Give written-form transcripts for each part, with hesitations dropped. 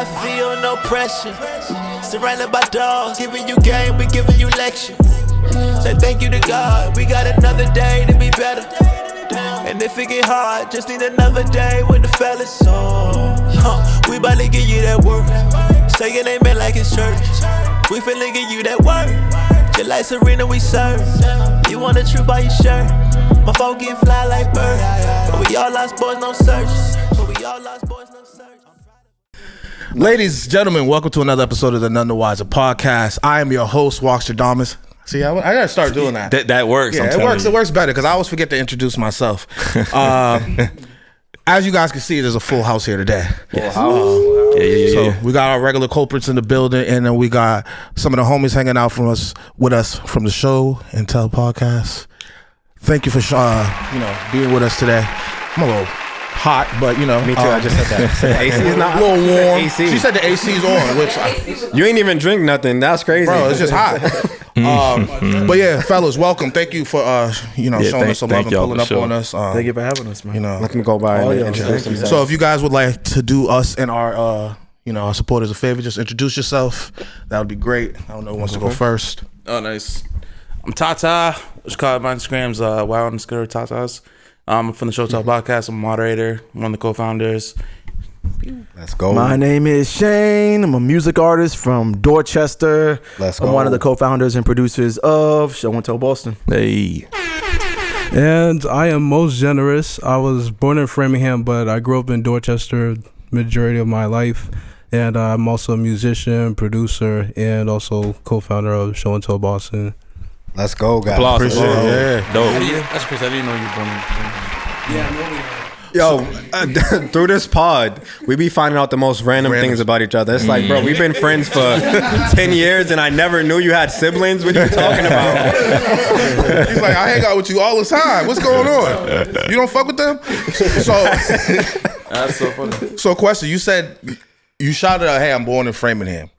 I feel no pressure. Surrounded by dogs, giving you game, we giving you lecture. Say thank you to God, we got another day to be better. And if it get hard, just need another day with the fellas. We bout to give you that work. Say your name in like it's church. We finna give you that work. Just like Serena, we serve. You want the truth by your shirt. My phone get fly like bird. But we all lost boys, no search. Ladies and gentlemen, welcome to another episode of the Nun The Wizer podcast. I am your host, Walkster Damas. See, I gotta start doing that. That works. Yeah, it works better because I always forget to introduce myself. As you guys can see, there's a full house here today. Full house. Yeah. So we got our regular culprits in the building, and then we got some of the homies hanging out with us from the Show and Tell podcast. Thank you for being with us today. I'm a little hot, but you know. Me too. I just said that. So the AC is not a little warm. AC. She said the AC's on, which you ain't even drink nothing. That's crazy, bro. It's just hot. But yeah, fellas, welcome. Thank you for showing us some love and pulling up on us. Thank you for having us, man. Let me go by and introduce themselves. So if you guys would like to do us and our our supporters a favor, just introduce yourself. That would be great. I don't know who wants to go first. Oh, nice. I'm Tata. Just call my Instagram's wild_tatas. I'm from the Show Talk podcast. I'm a moderator. I'm one of the co-founders. Let's go. My name is Shane. I'm a music artist from Dorchester. Let's go. I'm one of the co-founders and producers of Show and Tell Boston. Hey. And I am most generous. I was born in Framingham, but I grew up in Dorchester majority of my life. And I'm also a musician, producer, and also co-founder of Show and Tell Boston. Let's go, guys. Applause. Appreciate it. Yeah. Dope. That's Chris. I didn't know you were born in. Yeah, I know. Yo, through this pod, we be finding out the most random things about each other. It's like, bro, we've been friends for 10 years and I never knew you had siblings. What are you talking about? He's like, I hang out with you all the time. What's going on? You don't fuck with them? So That's so funny. So question, you said you shouted out, hey, I'm born in Framingham.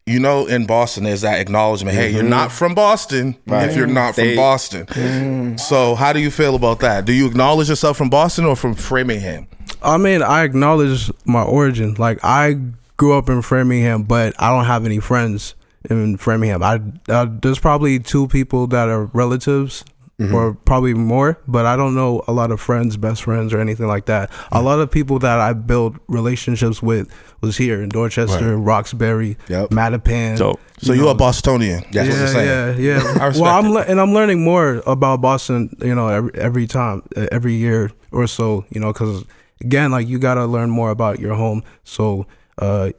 You know, in Boston, there's that acknowledgement. Hey, you're not from Boston if you're not from Boston. So how do you feel about that? Do you acknowledge yourself from Boston or from Framingham? I mean, I acknowledge my origin. Like, I grew up in Framingham, but I don't have any friends in Framingham. There's probably 2 people that are relatives, or probably more, but I don't know a lot of friends, best friends, or anything like that. A lot of people that I built relationships with was here in Dorchester, Roxbury, Mattapan. So you're a Bostonian. That's what you're saying. Yeah. Well, I'm learning more about Boston, every year or so, because again, like, you gotta learn more about your home. So but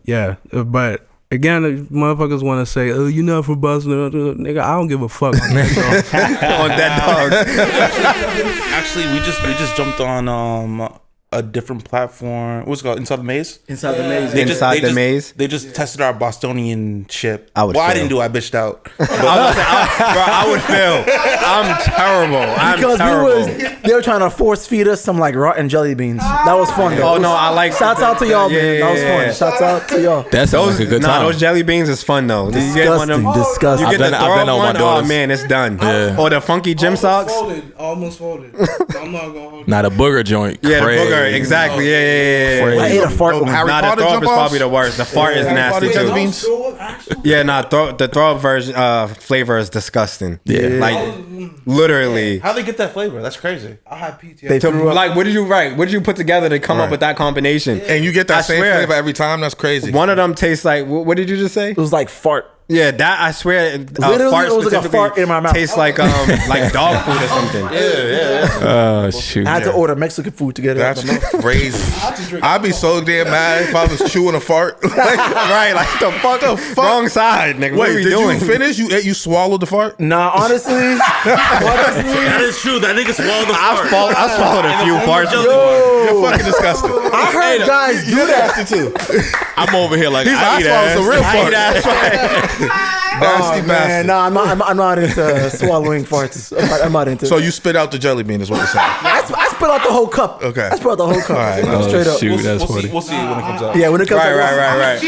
again, motherfuckers want to say, "Oh, you're not from Boston, nigga." I don't give a fuck on that dog. Actually, we just jumped on a different platform. What's it called? Inside the Maze? Inside the Maze. Maze? They just tested our Bostonian ship. I didn't do. I bitched out. I would fail. I'm terrible. Because they were trying to force feed us some like rotten jelly beans. That was fun though. Oh no, I like. Shouts out to y'all, man. That was fun. Shouts out to y'all. That sounds like a good time. Those jelly beans is fun though. Disgusting. You get the throw one. Oh man, it's done. Yeah. Or the funky gym socks. Almost folded. I'm not gonna hold. Not a booger joint. Yeah, the booger. Exactly. Yeah. I ate a fart one. The throw up is probably the worst. The fart is nasty too. Yeah, the throw up version flavor is disgusting. Yeah, like literally. How'd they get that flavor? That's crazy. I had PTSD. Like, what did you write? What did you put together to come up with that combination? And you get that same flavor every time? That's crazy. One of them tastes like, what did you just say? It was like fart. Yeah, that I swear, literally, fart it was like a fart in my mouth. Tastes like dog food or something. Yeah. Oh shoot! I had to order Mexican food to get it. That's crazy. I'd be so damn mad if I was chewing a fart. Right, like the fuck, wrong side, nigga. Wait, what are we doing? You finish? You swallowed the fart? Nah, honestly, that is true. That nigga swallowed the fart. I swallowed a few farts. You're fucking disgusting. I heard guys do that too. I'm over here like I swallowed some real farts. Nasty Man, bastard. no, I'm not into swallowing farts. I'm not into. So you spit out the jelly bean is what you're saying. I spit out the whole cup. Okay. I spit out the whole cup. All right. Oh, Straight up. shoot, that's funny. We'll see when it comes out. Yeah, when it comes to Right.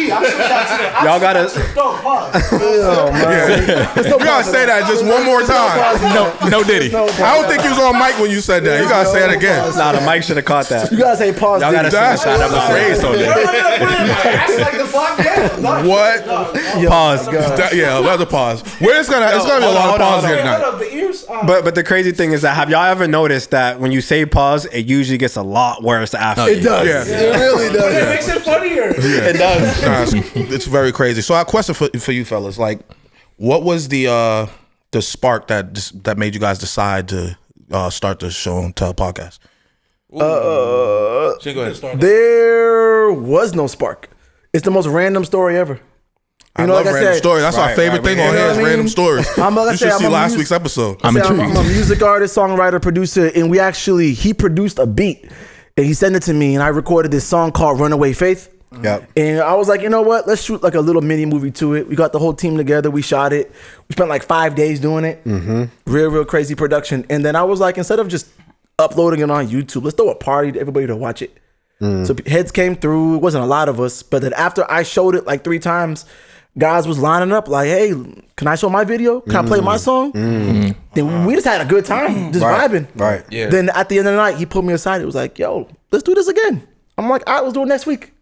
Y'all gotta. Oh, man. You gotta say that just one more time. No Diddy. I don't think you was on mic when you said that. You gotta say it again. Nah, the mic should have caught that. You gotta say pause. Y'all gotta Diddy. say that. That's crazy on there. What? Pause. Yeah, that's a pause. It's gonna be a lot of pause here tonight. The ears. But the crazy thing is that have y'all ever noticed that when you say pause, it usually gets a lot worse after? It does. Yeah. It really does. It makes it funnier. It does. Nah, it's very crazy. So I have a question for you fellas. Like, what was the spark that made you guys decide to start the show and tell podcast? Go ahead. There was no spark. It's the most random story ever. I love like I random said- stories. That's our Right, favorite right, thing we on hear here it. is You know what I random mean? stories. I'm like I You said, should I'm see a last music- week's episode. I'm I'm intrigued. a music artist, songwriter, producer, and he produced a beat and he sent it to me and I recorded this song called Runaway Faith. Yep. And I was like, you know what? Let's shoot like a little mini movie to it. We got the whole team together. We shot it. We spent like 5 days doing it. Mm-hmm. Real crazy production. And then I was like, instead of just uploading it on YouTube, let's throw a party to everybody to watch it. So heads came through. It wasn't a lot of us. But then after I showed it like 3 times, guys was lining up like, hey, can I show my video? Can I play my song? Then we just had a good time, just vibing. Right. Yeah. Then at the end of the night, he pulled me aside. It was like, yo, let's do this again. I'm like, all right, let's do it next week.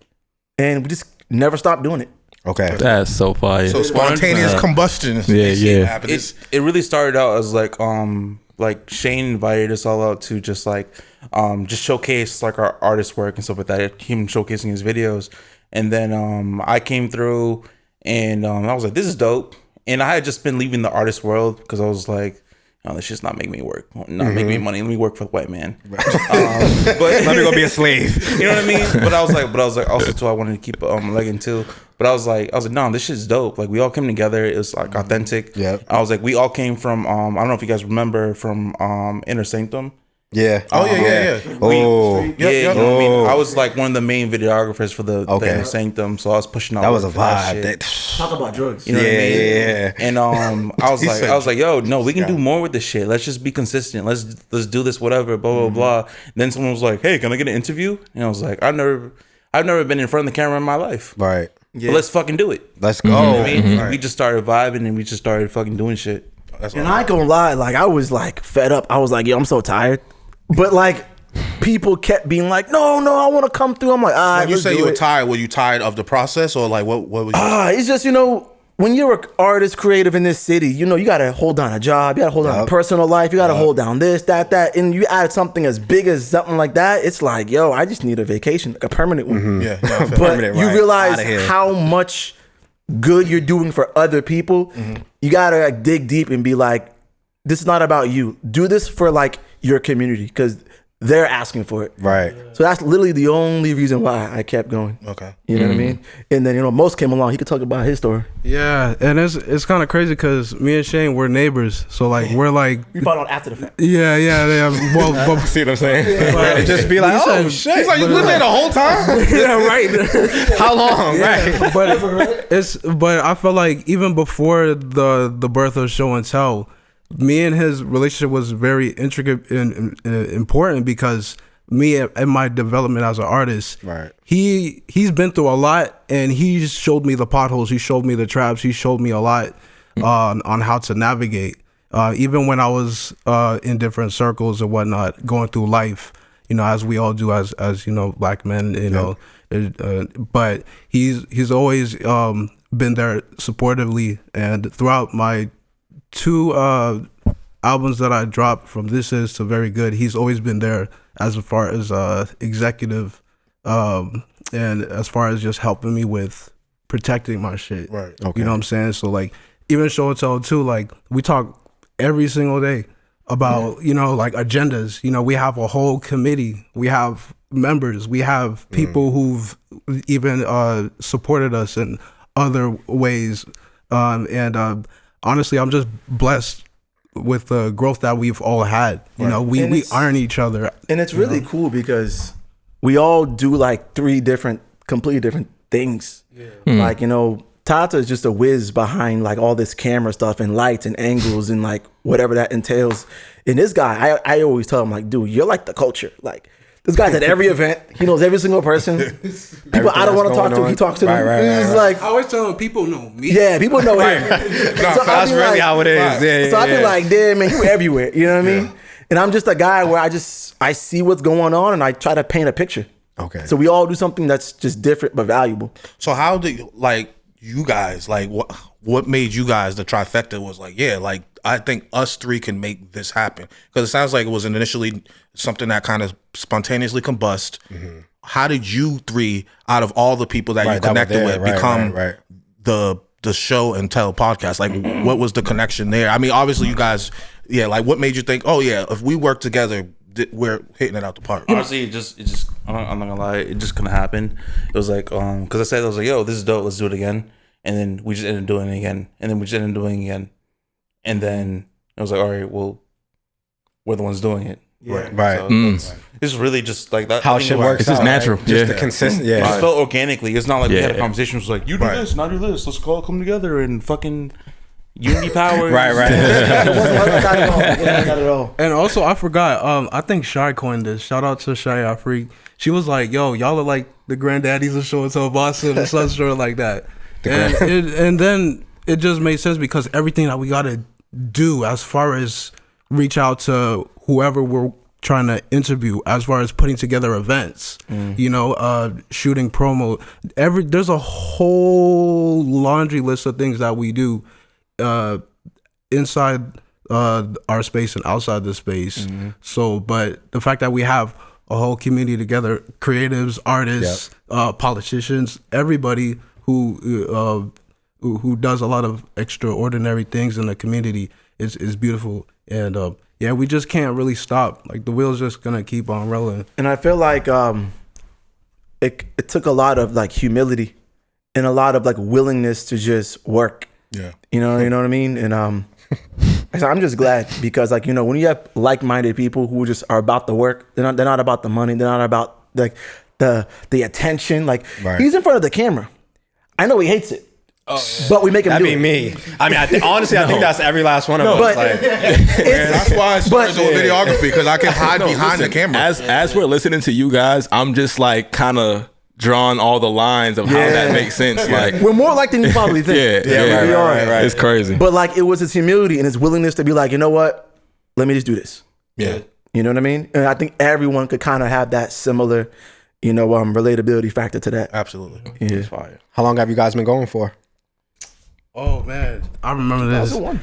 And we just never stopped doing it. Okay. That's so fire. So spontaneous combustion. Yeah. Happens. It really started out as like Shane invited us all out to just just showcase like our artist work and stuff like that. Him showcasing his videos, and then I came through and I was like, this is dope. And I had just been leaving the artist world because I was like, no, this shit's not making me work, not making me money. Let me work for the white man. But Let me go be a slave. you know what I mean? But I was like, also too, I wanted to keep legging too. But I was like, no, this shit's dope. Like we all came together. It was like authentic. Yep. I was like, we all came from I don't know if you guys remember from Inner Sanctum. Yeah. Oh yeah. Oh. Yeah, you know what I mean? I was like one of the main videographers for the Okay. Inner Sanctum, so I was pushing out. That was a work for that vibe. shit. Talk about drugs. You know what I mean? Yeah. And I was like, yo, no, we can do more with this shit. Let's just be consistent. Let's do this, whatever, blah, blah, blah. Then someone was like, hey, can I get an interview? And I was like, I've never been in front of the camera in my life. Right. But let's fucking do it. Let's go. You know what I mean? We just started vibing and we just started fucking doing shit. And I ain't gonna lie, like I was like fed up. I was like, yo, I'm so tired. But like people kept being like, no, I want to come through. I'm like, When you say you were tired, were you tired of the process or like what was you? It's just, when you're an artist, creative in this city, you gotta hold down a job, you gotta hold down a personal life, you gotta hold down this, that, and you add something as big as something like that, it's like, yo, I just need a vacation, like a permanent one. Yeah, But Permanent, you right. realize Outta here. how much good you're doing for other people. You gotta like dig deep and be like, this is not about you. Do this for like your community because they're asking for it. Right. So that's literally the only reason why I kept going. Okay. You know what I mean? And then, Most came along. He could talk about his story. Yeah, and it's kind of crazy because me and Shane we're neighbors, so like we're like We found out after the fact. yeah. Well, but See what I'm saying? It just be like, oh shit. He's like, you lived there the whole time? Yeah, right. How long? Right. but I felt like even before the birth of Show and Tell, me and his relationship was very intricate and important because me and my development as an artist, Right. He's been through a lot and he showed me the potholes, he showed me the traps, he showed me a lot on how to navigate. Even when I was in different circles and whatnot, going through life, as we all do as black men, but he's always been there supportively, and throughout my 2 albums that I dropped, from This Is to Very Good, he's always been there as far as executive and as far as just helping me with protecting my shit. Right. Okay. You know what I'm saying? So like even Show and Tell too, like we talk every single day about, like agendas. We have a whole committee. We have members. We have people who've even supported us in other ways. And honestly, I'm just blessed with the growth that we've all had. We it's- iron each other. And it's really cool because we all do like 3 completely different things. Like, Tata is just a whiz behind like all this camera stuff and lights and angles and like whatever that entails. And this guy, I always tell him like, dude, you're like the culture. Like this guy's at every event. He knows every single person. People I don't want to talk to, he talks to them. He's like, I always tell him people know me. yeah, people know him. No, that's really how it is. Yeah, So I'd be like, damn, man, you everywhere. You know what I mean? And I'm just a guy where I see what's going on and I try to paint a picture. Okay. So we all do something that's just different but valuable. So how do you, like, you guys, like, what made you guys, the trifecta was like, yeah, like, I think us three can make this happen? Because it sounds like it was initially something that kind of spontaneously combust. How did you three, out of all the people that you connected with, become the show and tell podcast? Like, what was the connection there? I mean, obviously you guys, yeah, like, what made you think, oh yeah, if we work together, we're hitting it out the park? Honestly, it just I'm not gonna lie, it just couldn't happen. It was like, because I said, I was like, yo, this is dope, let's do it again. And then we just ended up doing it again. And then we just ended up doing it again. And then I was like, all right, well, we're the ones doing it. Yeah. Right. So it's really just like that. How shit works. It's just out, natural. Right? Just Yeah. the consistent. It Yeah. just felt organically. It's not like we had a Yeah. conversation. It was like, you do this, and I do this. Let's all come together and fucking unity power. Right. It wasn't like that at all. It wasn't like that at all. And also, I forgot. I think Shy coined this. Shout out to Shy Afri. She was like, "Yo, y'all are like the granddaddies of show and tell Boston and such sort of like that." And then it just made sense because everything that we gotta do as far as reach out to whoever we're trying to interview, as far as putting together events, shooting promo, there's a whole laundry list of things that we do inside our space and outside the space. So, but the fact that we have a whole community together, creatives, artists, politicians, everybody who does a lot of extraordinary things in the community is beautiful. And we just can't really stop. Like the wheel's just gonna keep on rolling. And I feel like it took a lot of like humility and a lot of like willingness to just work. Yeah. You know what I mean? And so I'm just glad because like, when you have like-minded people who just are about the work, they're not about the money, they're not about like the attention. Like he's in front of the camera. I know he hates it. But we make him That'd do be it. me. I mean, honestly, I think that's every last one of us. But Like, That's why I started doing videography, because I can hide behind the camera. As we're listening to you guys, I'm just like kind of drawing all the lines of how that makes sense. Like, We're more like than you probably think. yeah, we are. right. It's crazy. But like it was his humility and his willingness to be like, you know what? Let me just do this. Yeah. You know what I mean? And I think everyone could kind of have that similar, relatability factor to that. Absolutely. Yeah. Fire. how long have you guys been going for? Oh man, I remember this. 2001.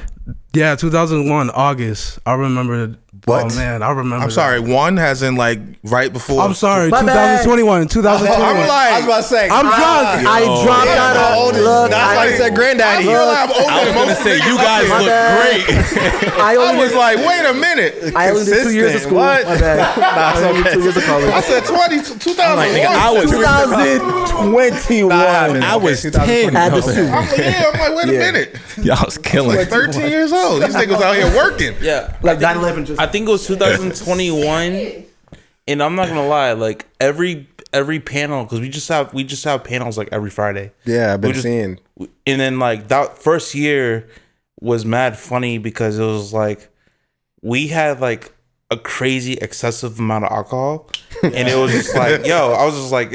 Yeah, 2001 August. I remember. What? Oh man, I remember. I'm sorry, one has in like right before. I'm sorry. My bad. 2021. 2021. I'm like, I was about to say. I'm drunk. I dropped out of look. That's why he said granddaddy. I was gonna say you guys My look bad. great. I I only was did, like, wait a minute. I only did 2 years of school. What? My bad. I only did 2 years of I college. said 2001. I was 2021. I was 10. Had the suit. I'm like, wait a Yeah. minute. Y'all was killing Like it. 13 years old. These niggas out here working. Yeah. Like 9/11 just. I think it was 2021, and I'm not gonna lie, like every panel, because we just have panels like every Friday. Yeah, I've been We just- seeing. And then like that first year was mad funny because it was like we had like a crazy excessive amount of alcohol, and it was just like, I was just like,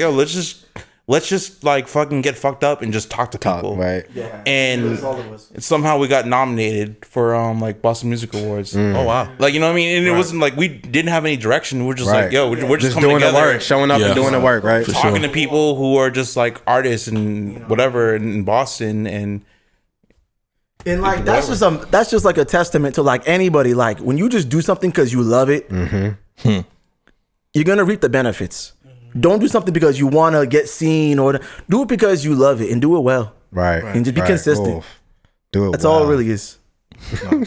let's just like fucking get fucked up and just talk to people. Right. And somehow we got nominated for like Boston Music Awards. Oh, wow. Like, you know what I mean? And it wasn't like we didn't have any direction. We're just Right. like, we're just coming doing the together, work, showing up and doing the work, right? talking to people who are just like artists and whatever in Boston. And like that's just like a testament to like anybody. Like when you just do something because you love it, you're gonna reap the benefits. Don't do something because you want to get seen, or do it because you love it and do it well. Right. And just be consistent. Oof. Do it. That's all it really is.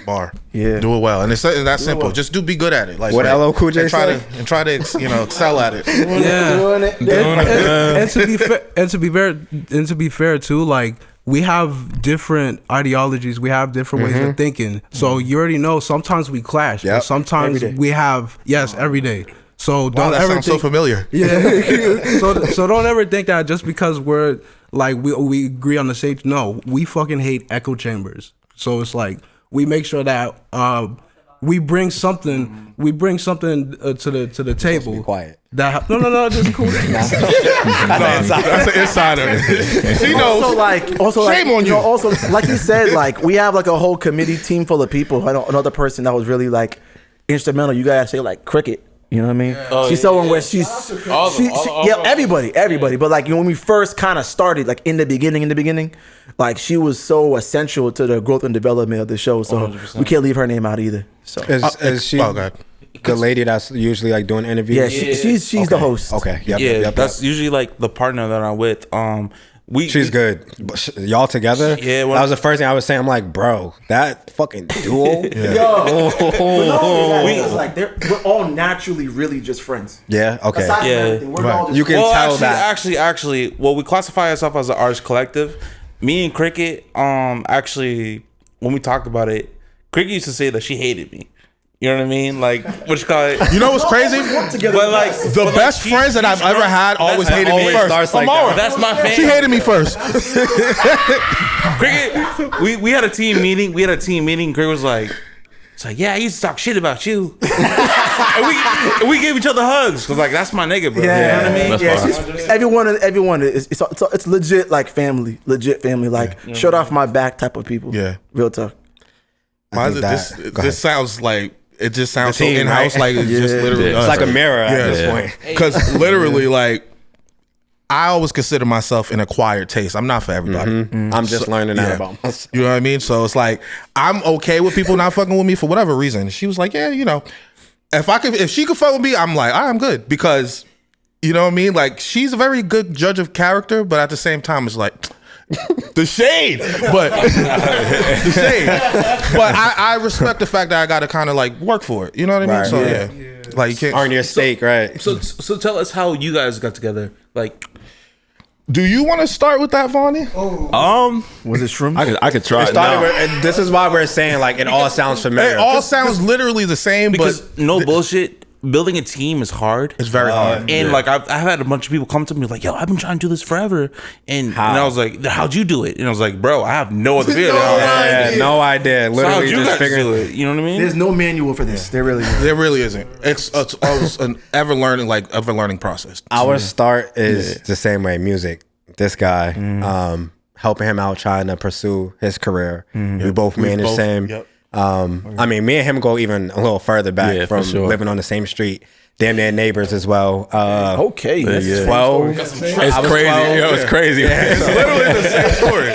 Bar. Yeah. Do it well. And it's that simple. Just be good at it. Like What LL Cool J and try say? to excel at it. Yeah. Doing it. And to be fair too, like we have different ideologies, we have different ways of thinking. So you already know sometimes we clash, Yep. but sometimes Every day. we have every day. So Wow, don't that ever sounds think, so familiar. Yeah. So don't ever think that just because we're like we agree on the same. No, we fucking hate echo chambers. So it's like we make sure that we bring something. We bring something to the table. Be quiet. That no, just cool. That's an insider. She knows. Also, Shame on you. Also, like he said, like we have like a whole committee team full of people. I know another person that was really like instrumental. You gotta say like Cricket. You know what I mean? She's someone where everybody. But like when we first kind of started, like in the beginning, like she was so essential to the growth and development of the show. So 100%. We can't leave her name out either. So is she the lady that's usually like doing interviews? Yeah, she's okay. the host. Okay, yep, that's usually like the partner that I'm with. She's good. Y'all together? Yeah. That was the first thing I was saying. I'm like, bro, that fucking duo. We're all naturally really just friends. Yeah. Okay. Aside from everything, we're all just you can tell that. Actually, we classify ourselves as an artist collective. Me and Cricket, actually, when we talked about it, Cricket used to say that she hated me. You know what I mean? Like, what you call it? You know what's crazy? But like the best friends that I've ever had always hated me first. Like that's my fan. She hated me first. Cricket, we had a team meeting. Cricket was like, it's like, yeah, I used to talk shit about you. and we gave each other hugs. Cause like, that's my nigga, bro. Yeah, you know what I mean? Everyone is it's legit like family, like shirt off my back type of people. Yeah. Real talk. Why is it this sounds like it just sounds so in-house, right? like it's just literally it's us. like a mirror at this point. Because literally, like, I always consider myself an acquired taste. I'm not for everybody. I'm just learning that about myself. You know what I mean? So it's like I'm okay with people not fucking with me for whatever reason. She was like, yeah, you know, if she could fuck with me, I'm like, I'm good, because you know what I mean. Like, she's a very good judge of character, but at the same time, it's like. The shade, but the shade. But I respect the fact that I got to kind of like work for it. You know what I mean? Right. So yeah, like you can't earn your stake, right? So tell us how you guys got together. Like, do you want to start with that, Vonnie? Was it shrooms? I could try. This is why we're saying like it all sounds familiar. It all sounds literally the same, because but no bullshit. Building a team is hard. it's very hard. And like I've had a bunch of people come to me like, yo, I've been trying to do this forever. And I was like, how'd you do it? And I was like, bro, I have no other feeling. No idea. So Literally how'd you just guys figuring do it? You know what I mean? There's no manual for this. There really is. There really isn't. It's an ever learning process. Our start is the same way. Music. This guy, helping him out, trying to pursue his career. We both manage same. Yep. I mean, me and him go even a little further back from living on the same street. Damn near neighbors as well. Okay, that's 12. It's crazy. It's crazy. It's literally the same story.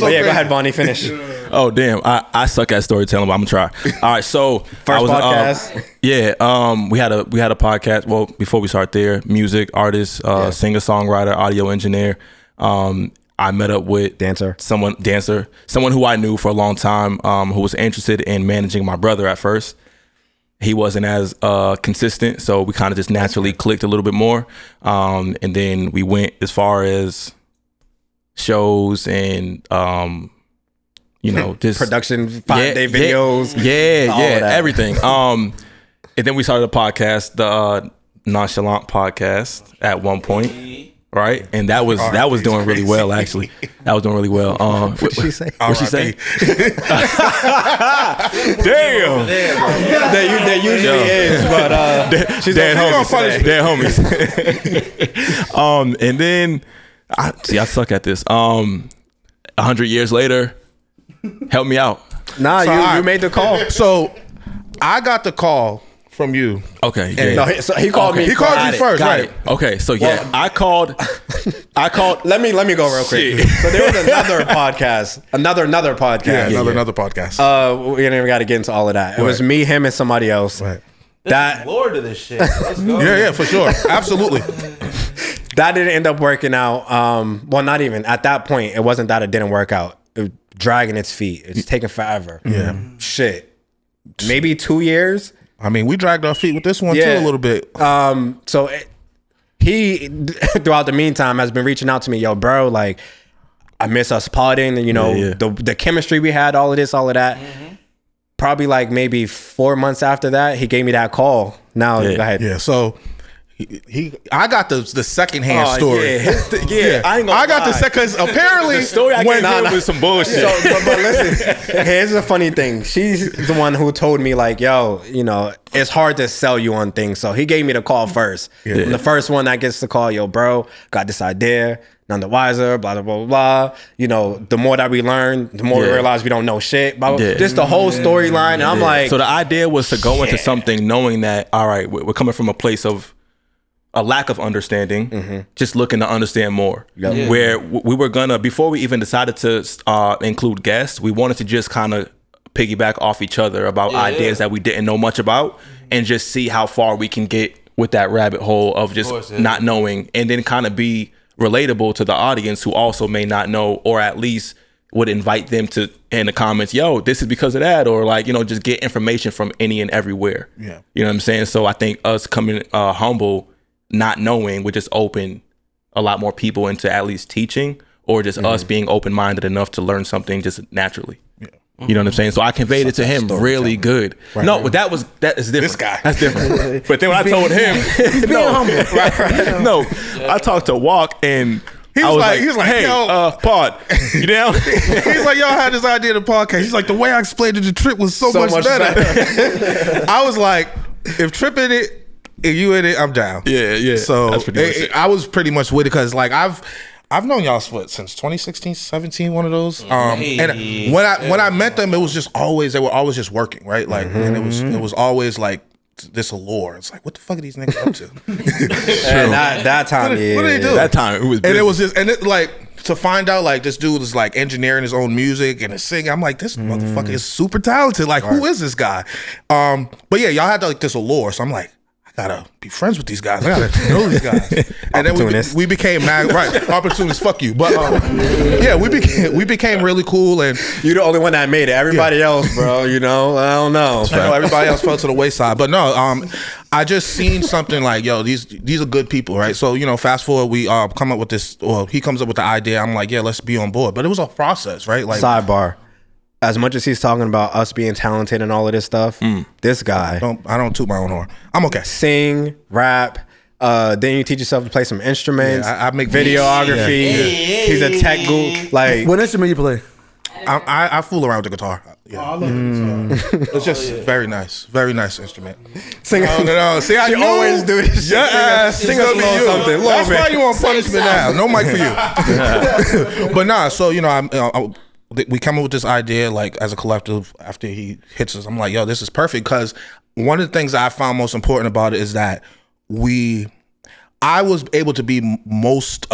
But yeah, go ahead, Vonnie, finish. Oh damn, I suck at storytelling, but I'm gonna try. All right, so First podcast. We had a podcast. Well, before we start there, music artist, singer songwriter, audio engineer. I met up with someone who I knew for a long time, who was interested in managing my brother at first. He wasn't as consistent, so we kind of just naturally clicked a little bit more. And then we went as far as shows and just production, 5-day videos, everything. And then we started a podcast, the Nonchalant podcast, at one point. Right, and that was doing really well, actually. That was doing really well. What did she say? What'd she say? Damn. That usually is, but she's dead homies. Dead homies. And then I suck at this. 100 years later, help me out. Nah, So you made the call. So I got the call from you. Okay. And No, he called me. He called you first, Got right? it. Okay, so I called. Let me go real quick. So there was another podcast, another podcast. Yeah, another podcast. We didn't even got to get into all of that. It was me, him, and somebody else. Right. That Lord of this shit. Let's go. Yeah, for sure. Absolutely. that didn't end up working out. Well, not even at that point. It wasn't that it didn't work out. It was dragging its feet. It's taking forever. Yeah. Shit. Maybe 2 years. I mean, we dragged our feet with this one too a little bit. He throughout the meantime has been reaching out to me, yo, bro, like I miss us partying, and the chemistry we had, all of this, all of that. probably like maybe 4 months after that, he gave me that call. Now, go ahead. Yeah, so I got the secondhand story. I got the second. Apparently, The story I gave him was some bullshit. So, but listen, here's the funny thing. She's the one who told me like, yo, you know, it's hard to sell you on things. So he gave me the call first. And the first one that gets the call, yo, bro, got this idea. Nun The Wizer, blah, blah, blah, blah. You know, the more that we learn, the more we realize we don't know shit. Blah, blah. Just the whole storyline. And I'm like... So the idea was to go into something knowing that, all right, we're coming from a place of a lack of understanding, just looking to understand more. Where we were gonna, before we even decided to include guests, we wanted to just kind of piggyback off each other about ideas that we didn't know much about and just see how far we can get with that rabbit hole of just not knowing, and then kind of be relatable to the audience who also may not know, or at least would invite them to in the comments, yo, this is because of that, or like, you know, just get information from any and everywhere. You know what I'm saying? So I think us coming humble, not knowing, would just open a lot more people into at least teaching, or just us being open-minded enough to learn something just naturally. You know what I'm saying? So I conveyed it to him really good. But that is different. This guy. That's different. But then when I told him, I talked to Walk, and He was like, hey, yo, Pod, you down? He's like, yo, I had this idea to podcast. He's like, the way I explained it to Trip was so much better. I was like, if Trip in it, and you in it, I'm down. Yeah. So That's pretty much I was pretty much with it because like I've known y'all since 2016, 17, one of those. And when I met them, it was just always, they were always just working, right? Like, and it was always like this allure. It's like, what the fuck are these niggas up to? And that time, what do they do? That time, it was busy. And it was just, and it like, to find out like this dude is like engineering his own music and is singing, I'm like, this motherfucker is super talented. Like, who is this guy? But yeah, y'all had like this allure. So I'm like, gotta be friends with these guys. I gotta know these guys. And then we became mad, right? Opportunists, fuck you. But yeah, we became really cool. And you're the only one that made it. Everybody else, bro, you know, I don't know. I know everybody else fell to the wayside. But no, I just seen something like, yo, these are good people, right? So, you know, fast forward, we come up with this, or he comes up with the idea. I'm like, yeah, let's be on board. But it was a process, right? Like, sidebar. As much as he's talking about us being talented and all of this stuff, this guy, I don't toot my own horn. I'm okay. Sing, rap. Then you teach yourself to play some instruments. I make videography. He's a tech guru. Like, what instrument you play? I fool around with the guitar. Yeah. Oh, I love the guitar. It's just very nice instrument. Sing. No. See, I always do this. Yeah, sing us a little something. That's why you on punishment now. No mic for you. But nah, so you know, we come up with this idea like as a collective after he hits us. I'm like, yo, this is perfect, because one of the things I found most important about it is that I was able to be most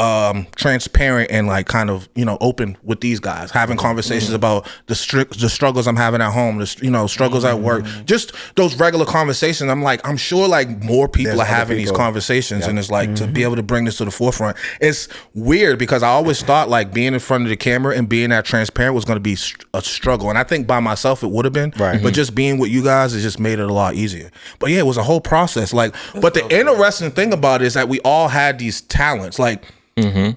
transparent and like kind of, you know, open with these guys, having conversations about the struggles I'm having at home, struggles at work, just those regular conversations. I'm like, I'm sure like more people are having these conversations, and it's like to be able to bring this to the forefront. It's weird because I always thought like being in front of the camera and being that transparent was going to be a struggle, and I think by myself it would have been, but just being with you guys has just made it a lot easier. But yeah, it was a whole process. Like, but the interesting thing about it is that we all had these talents. Like, matter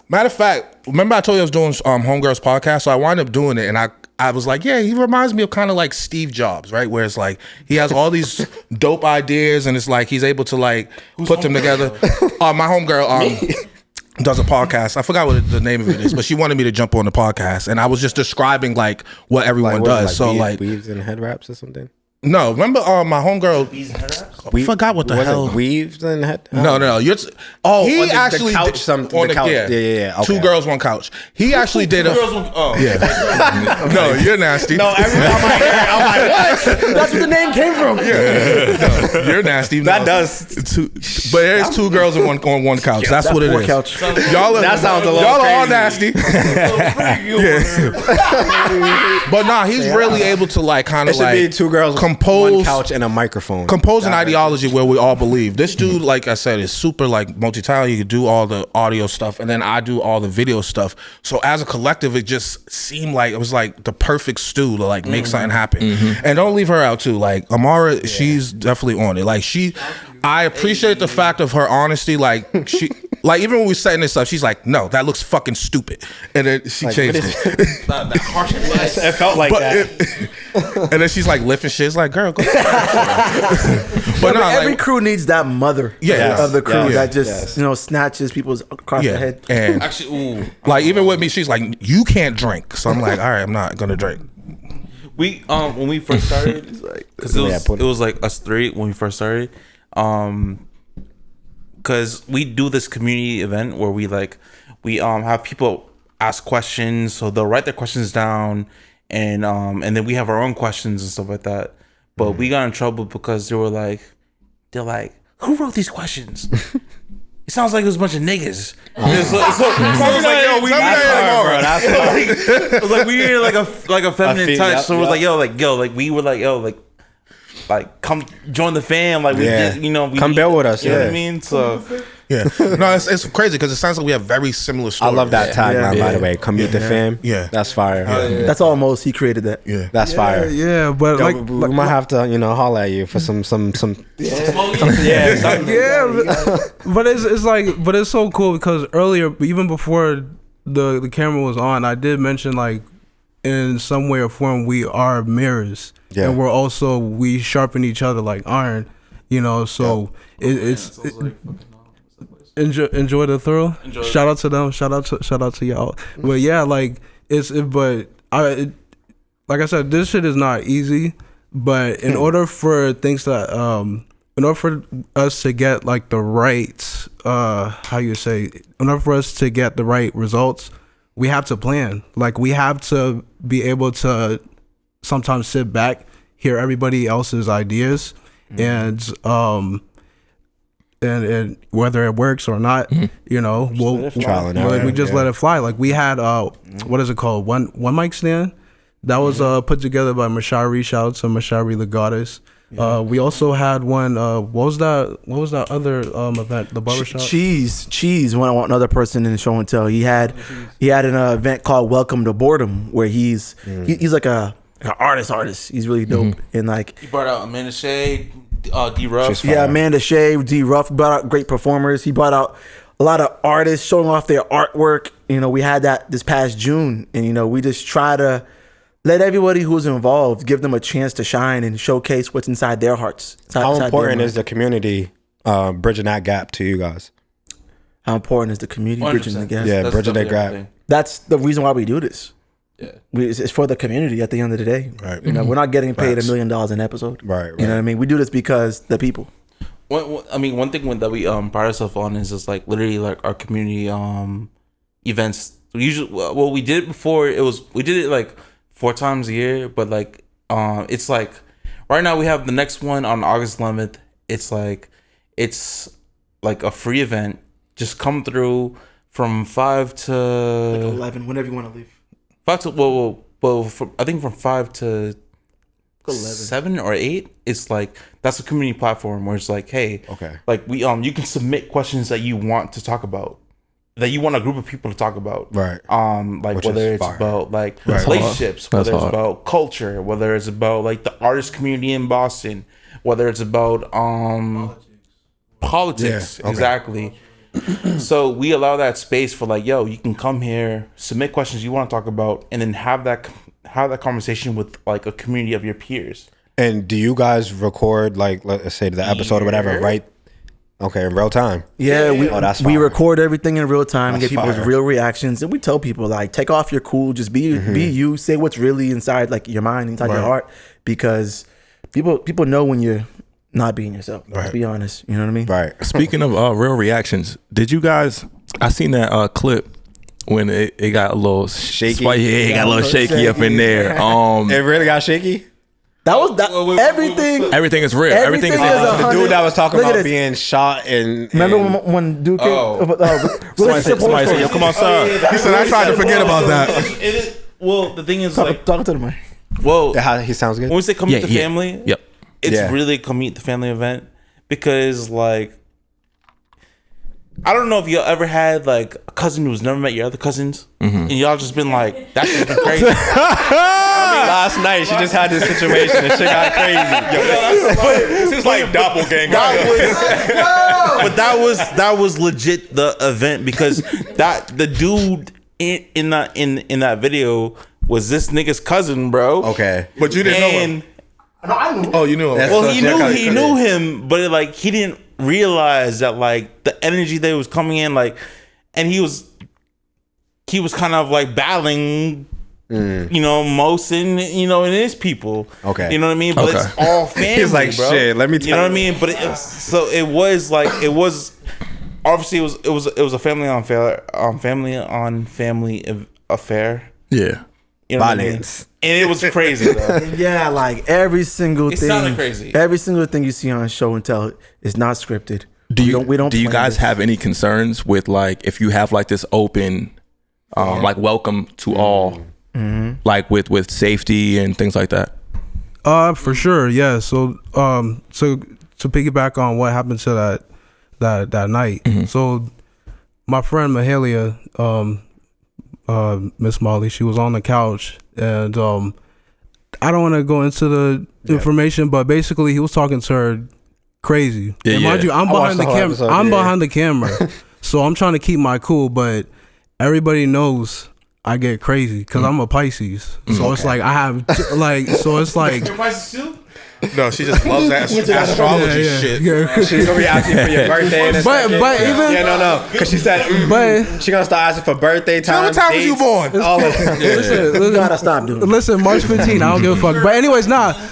of fact, remember I told you I was doing Homegirls podcast, so I wound up doing it, and I was like, yeah, he reminds me of kind of like Steve Jobs, right? Where it's like he has all these dope ideas, and it's like he's able to like put them together. My homegirl does a podcast. I forgot what the name of it is, but she wanted me to jump on the podcast, and I was just describing like what everyone does. So like weaves and head wraps or something. No, remember my homegirl. I forgot what the hell. Weaves and head. No. He actually the couch. On the couch. Yeah. Okay. 2 girls, 1 couch. He actually did a. Yeah. No, you're nasty. No, every time I hear it, I'm like, what? That's where the name came from. Yeah. No, you're nasty. That does. But there's 2 girls on one couch. That's what it is. Couch. That sounds a little Y'all are all crazy. nasty. But nah, he's really able to like kind of like be 2 girls. Compose 1 couch and a microphone. Compose an ideology where we all believe. This dude, like I said, is super like multi-talented. He can do all the audio stuff, and then I do all the video stuff. So as a collective, it just seemed like it was like the perfect stew to like make something happen. And don't leave her out too. Like Amara, she's definitely on it. Like I appreciate the fact of her honesty. Like Like even when we setting this up, she's like, "No, that looks fucking stupid," and then she changed it. That harsh advice. It felt like that. And then she's like lifting shit. It's like, girl, go. But every crew needs that mother of the crew that just snatches people across the head. And Actually, like even with me, she's like, "You can't drink," so I'm like, "All right, I'm not gonna drink." we when we first started, because it was like us three when we first started, because we do this community event where we have people ask questions, so they'll write their questions down, and then we have our own questions and stuff like that. But we got in trouble because they're like, who wrote these questions? It sounds like it was a bunch of niggas. It was like we needed like a feminine touch. So it was like we were like come join the fam. Like we come build with us. You know what I mean? So no, it's crazy because it sounds like we have very similar stories. I love that tagline, by the way. Come meet the fam. Yeah, that's fire. That's almost he created that. Yeah, that's fire. Yeah, but we might have to holler at you for some. But it's so cool because earlier, even before the camera was on, I did mention like in some way or form we are mirrors, and we sharpen each other like iron, So enjoy the thrill. Shout out to them. Shout out to y'all. But yeah, like like I said, this shit is not easy. But in order for things that in order for us to get like the right in order for us to get the right results, we have to plan. Like we have to be able to sometimes sit back, hear everybody else's ideas, and whether it works or not, we'll trial and error. We just let it fly. Like we had what is it called? One mic stand that was put together by Mashari. Shout out to Mashari the goddess. We also had one. What was that other event? The barbershop. Cheese. Another person in the show and tell. He had an event called Welcome to Boredom, where he's like a artist. He's really dope, and like he brought out Amanda Shea, D Ruff. Yeah, Amanda Shea, D Ruff brought out great performers. He brought out a lot of artists showing off their artwork. We had that this past June, and we just try to let everybody who's involved give them a chance to shine and showcase what's inside their hearts. How important is the community bridging that gap to you guys? How important is the community bridging the gap? Yeah, bridging that gap. That's the reason why we do this. Yeah, it's for the community at the end of the day. Right. We're not getting paid $1 million an episode. Right. You know what I mean? We do this because the people. One thing that we pride ourselves on is just like literally like our community events. We did it before. We did it like 4 times a year, but like it's like right now we have the next one on August 11th. It's like a free event. Just come through from 5 to 11, whenever you want to leave. 5 to I think from 5 to 7 or 8. It's like that's a community platform where it's like, hey, like we you can submit questions that you want to talk about, that you want a group of people to talk about, right? Like which whether it's about like relationships, whether it's about culture, whether it's about like the artist community in Boston, whether it's about politics. Exactly. So we allow that space for like, yo, you can come here, submit questions you want to talk about, and then have that conversation with like a community of your peers. And do you guys record like, let's say the episode or whatever, right? Okay, in real time. Yeah, we record everything in real time, get people's real reactions, and we tell people like, take off your cool, just be you, say what's really inside like your mind, inside your heart, because people know when you're not being yourself. Let's be honest. You know what I mean? Right. Speaking of real reactions, did you guys? I seen that clip when it got a little shaky. It got a little shaky up in there. It really got shaky. That was everything. Everything is real. Everything is the dude that was talking about being shot and remember when dude came? Somebody said, "Yo, come outside." He said, "I tried to forget about that." The thing is, like, talk to the mic. Well, he sounds good. When we say come meet the family, yep. It's really come meet the family event, because like I don't know if you ever had like a cousin who's never met your other cousins, and y'all just been like, that's just been crazy. Last night she just had this situation and shit got crazy. This is like doppelganger. But that was legit the event, because that the dude in that video was this nigga's cousin, bro. Okay. But you didn't know him. Oh, you knew him. That's Well, so he knew him, but like he didn't realize that like the energy that was coming in, like, and he was kind of like battling, you know, Mosin, you know, and his people. Okay. You know what I mean? But it's all family. He's like, bro. shit, let me tell you. know what I mean? But it was obviously it was a family on family affair. Yeah. You know what I mean? Violence. And it was crazy, though. Yeah, like every single It thing. sounded crazy. Every single thing you see on show and tell is not scripted. Do you We don't do you plan guys this. have any concerns with like if you have like this open, like welcome to all, like with safety and things like that? For sure, yeah. So to piggyback on what happened to that night. So my friend Mahalia, Miss Molly, she was on the couch, and I don't want to go into the information, but basically he was talking to her crazy. Yeah, and mind yeah. you, I'm I watched behind the the whole camera. episode, I'm yeah. behind the camera, so I'm trying to keep my cool. But everybody knows I get crazy because I'm a Pisces. So it's like I have like. So it's like. No, she just loves that astrology shit. She's gonna be asking for your birthday in a second. But even no, because she said but she gonna start asking for birthday time. What time was you dates, born? all of listen, You gotta stop doing it. Listen, March 15th, I don't give a fuck. But anyways,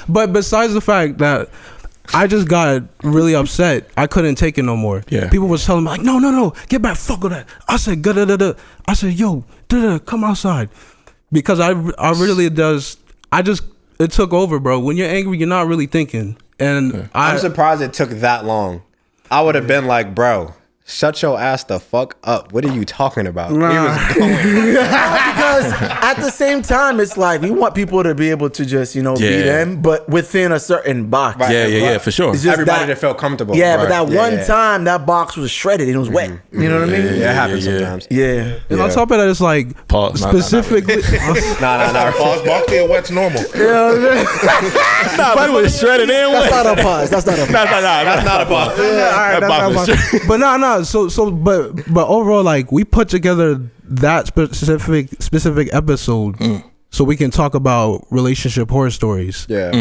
but besides the fact that I just got really upset, I couldn't take it no more. Yeah. People was telling me like, no, get back, fuck with that. I said, da. I said, yo, da, come outside, because I really does. It took over, bro. When you're angry, you're not really thinking. And I'm surprised it took that long. I would have been like, bro, shut your ass the fuck up. What are you talking about? He was going. Because at the same time, it's like we want people to be able to just, be Yeah. them, but within a certain box. Right. Yeah, for sure. It's just Everybody that felt comfortable. Yeah, but Right. that one time, that box was shredded and it was wet. You know what I mean? Yeah, it happens yeah. sometimes. Yeah. and on top of that, it's like Pause. specifically. Nah. Pause, Barkley, and wet's normal. But it was shredded in. That's not a pause. That's not a pause. That's not a pause. But no. So, but overall, like we put together that specific episode so we can talk about relationship horror stories. Yeah.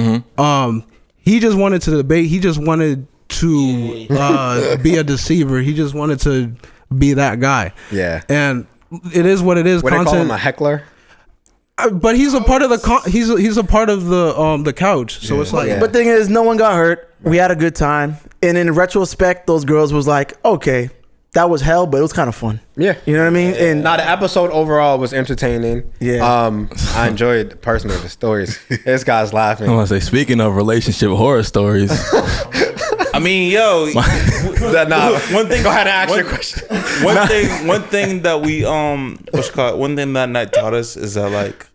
He just wanted to debate. He just wanted to be a deceiver. He just wanted to be that guy. Yeah. And it is what it is. What they call him, a heckler? But he's a part of the he's a part of the couch. So it's like Yeah. But thing is, no one got hurt. We had a good time. And in retrospect, those girls was like, okay, that was hell, but it was kind of fun. Yeah. You know what I mean? And Now, the episode overall was entertaining. Yeah. I enjoyed personally the stories. This guy's laughing. I want to say, speaking of relationship horror stories, I mean, yo, one thing. Go ahead and ask your question. One thing that we one thing that night taught us is that like,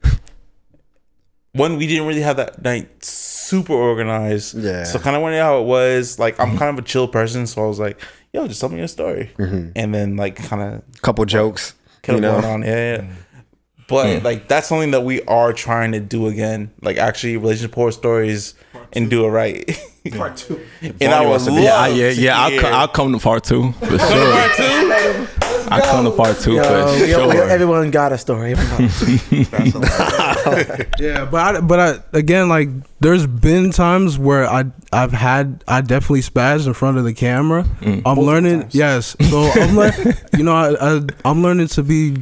one, we didn't really have that night super organized. Yeah. So kind of wondering how it was. Like, I'm kind of a chill person, so I was like, yo, just tell me your story, and then like kind of Couple jokes. kept going on. Yeah. But like that's something that we are trying to do again. Like actually relationship horror stories and do it right. part two. And I would love I'll come to part 2 for sure. part two. I come to part 2 for sure. Everyone got a story. yeah. But I again, like there's been times where I definitely spazzed in front of the camera. I'm learning. times. Yes. So I'm learning to be.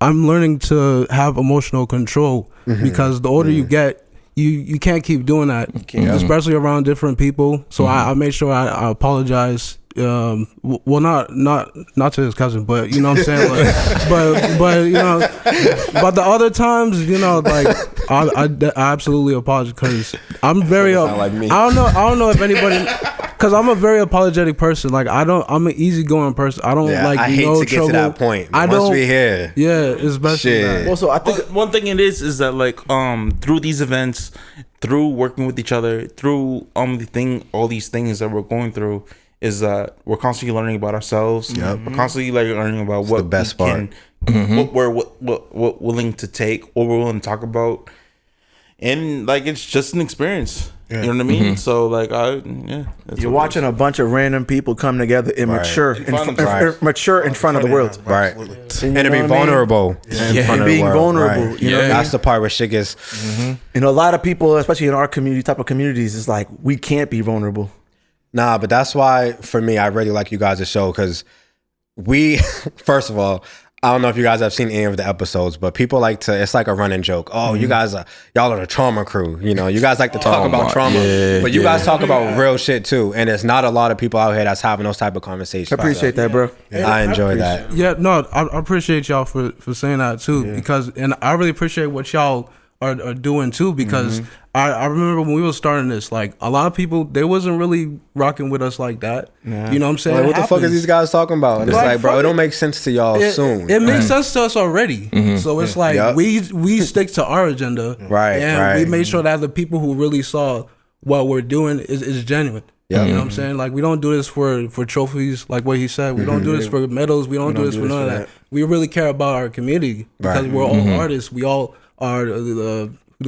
I'm learning to have emotional control because the older you get, you can't keep doing that, especially around different people. So I made sure I apologize. Well, not to his cousin, but you know what I'm saying. Like, but the other times, like I absolutely apologize because I'm very. like me. I don't know if anybody. Because I'm a very apologetic person. Like I'm an easygoing person. I don't like I hate to get trouble. to that point. I Once don't. we here. Yeah, especially Shit. that. Also, I think One thing it is that like through these events, through working with each other, through all these things that we're going through, is that we're constantly learning about ourselves. We're constantly like learning about what the best part. what we're what willing to take, what we're willing to talk about, and like it's just an experience. You know what I mean? So like You're watching a bunch of random people come together and mature in front of the world. Right. And to be vulnerable. And being vulnerable. You know what I mean? That's the part where shit gets. You know, a lot of people, especially in our community, type of communities, it's like we can't be vulnerable. Nah, but that's why for me, I really like you guys' show because we, first of all, I don't know if you guys have seen any of the episodes, but people like to, it's like a running joke. Oh, you guys y'all are the trauma crew. You know, you guys like to talk about trauma, but you guys talk about real shit too. And there's not a lot of people out here that's having those type of conversations. I appreciate that, bro. I enjoy that. Yeah, no, I appreciate y'all for saying that too, because, and I really appreciate what y'all are doing too, because I remember when we were starting this, like a lot of people, they wasn't really rocking with us like that. You know what I'm saying? Like, what the fuck is these guys talking about? And it's like, bro, it don't make sense to y'all soon. It makes sense to us already. So it's like we stick to our agenda, and we made sure that the people who really saw what we're doing is genuine. You know what I'm saying? Like we don't do this for trophies, like what he said. We don't do this for medals. We don't do this for none of that. We really care about our community because we're all artists. We all are.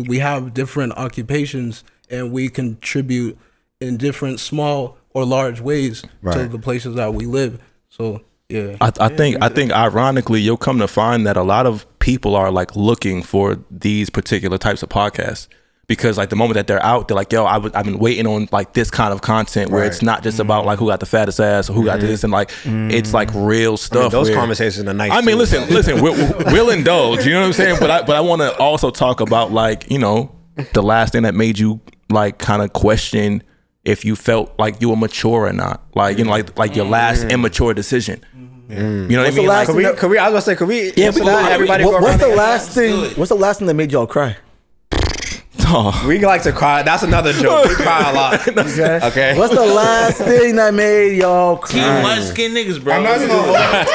We have different occupations, and we contribute in different small or large ways to the places that we live. So yeah, I think ironically, you'll come to find that a lot of people are like looking for these particular types of podcasts. Because like the moment that they're out, they're like, yo, I've been waiting on like this kind of content where it's not just about like who got the fattest ass or who got this, and like it's like real stuff. I mean, those conversations are nice. I mean, listen, we'll indulge. You know what I'm saying? But I want to also talk about like, you know, the last thing that made you like kind of question if you felt like you were mature or not. Like, you know, like your last immature decision. You know what I mean? Like, Could we? I was gonna say, could we? Yeah, everybody. What's the last thing that made y'all cry? Oh. We like to cry. That's another joke. We cry a lot. Okay. What's the last thing that made y'all cry? Team light skin niggas, bro. I'm not gonna lie.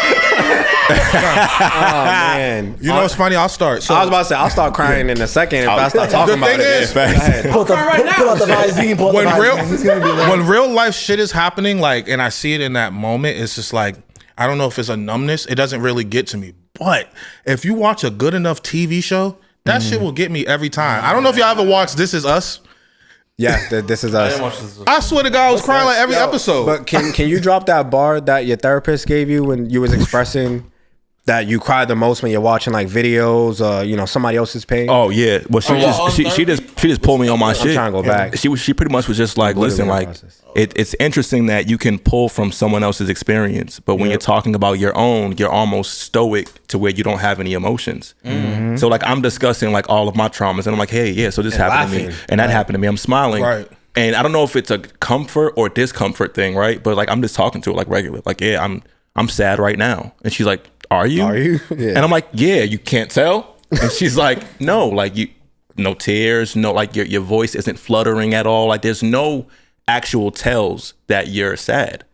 Oh man. You know what's funny? I'll start. So I was about to say I'll start crying in a second if I start talking about it. Pull out the Visine. when real life shit is happening, like, and I see it in that moment, it's just like, I don't know if it's a numbness. It doesn't really get to me. But if you watch a good enough TV show, that shit will get me every time. I don't know if y'all ever watched This Is Us. Yeah, This Is Us. I swear to God, I was crying like every episode. But can you drop that bar that your therapist gave you when you was expressing that you cried the most when you're watching like videos, you know, somebody else's pain? Oh yeah, well she just pulled me on my shit. I'm trying to go back. She pretty much was just like, listen, like it's interesting that you can pull from someone else's experience, but when you're talking about your own, you're almost stoic to where you don't have any emotions. So like I'm discussing like all of my traumas, and I'm like, hey, yeah, so this happened to me, and that happened to me. I'm smiling, and I don't know if it's a comfort or discomfort thing, right? But like I'm just talking to her like regular, like, yeah, I'm sad right now, and she's like, Are you? Yeah. And I'm like, yeah, you can't tell? And she's like, no, like no tears, no, like your voice isn't fluttering at all. Like there's no actual tells that you're sad.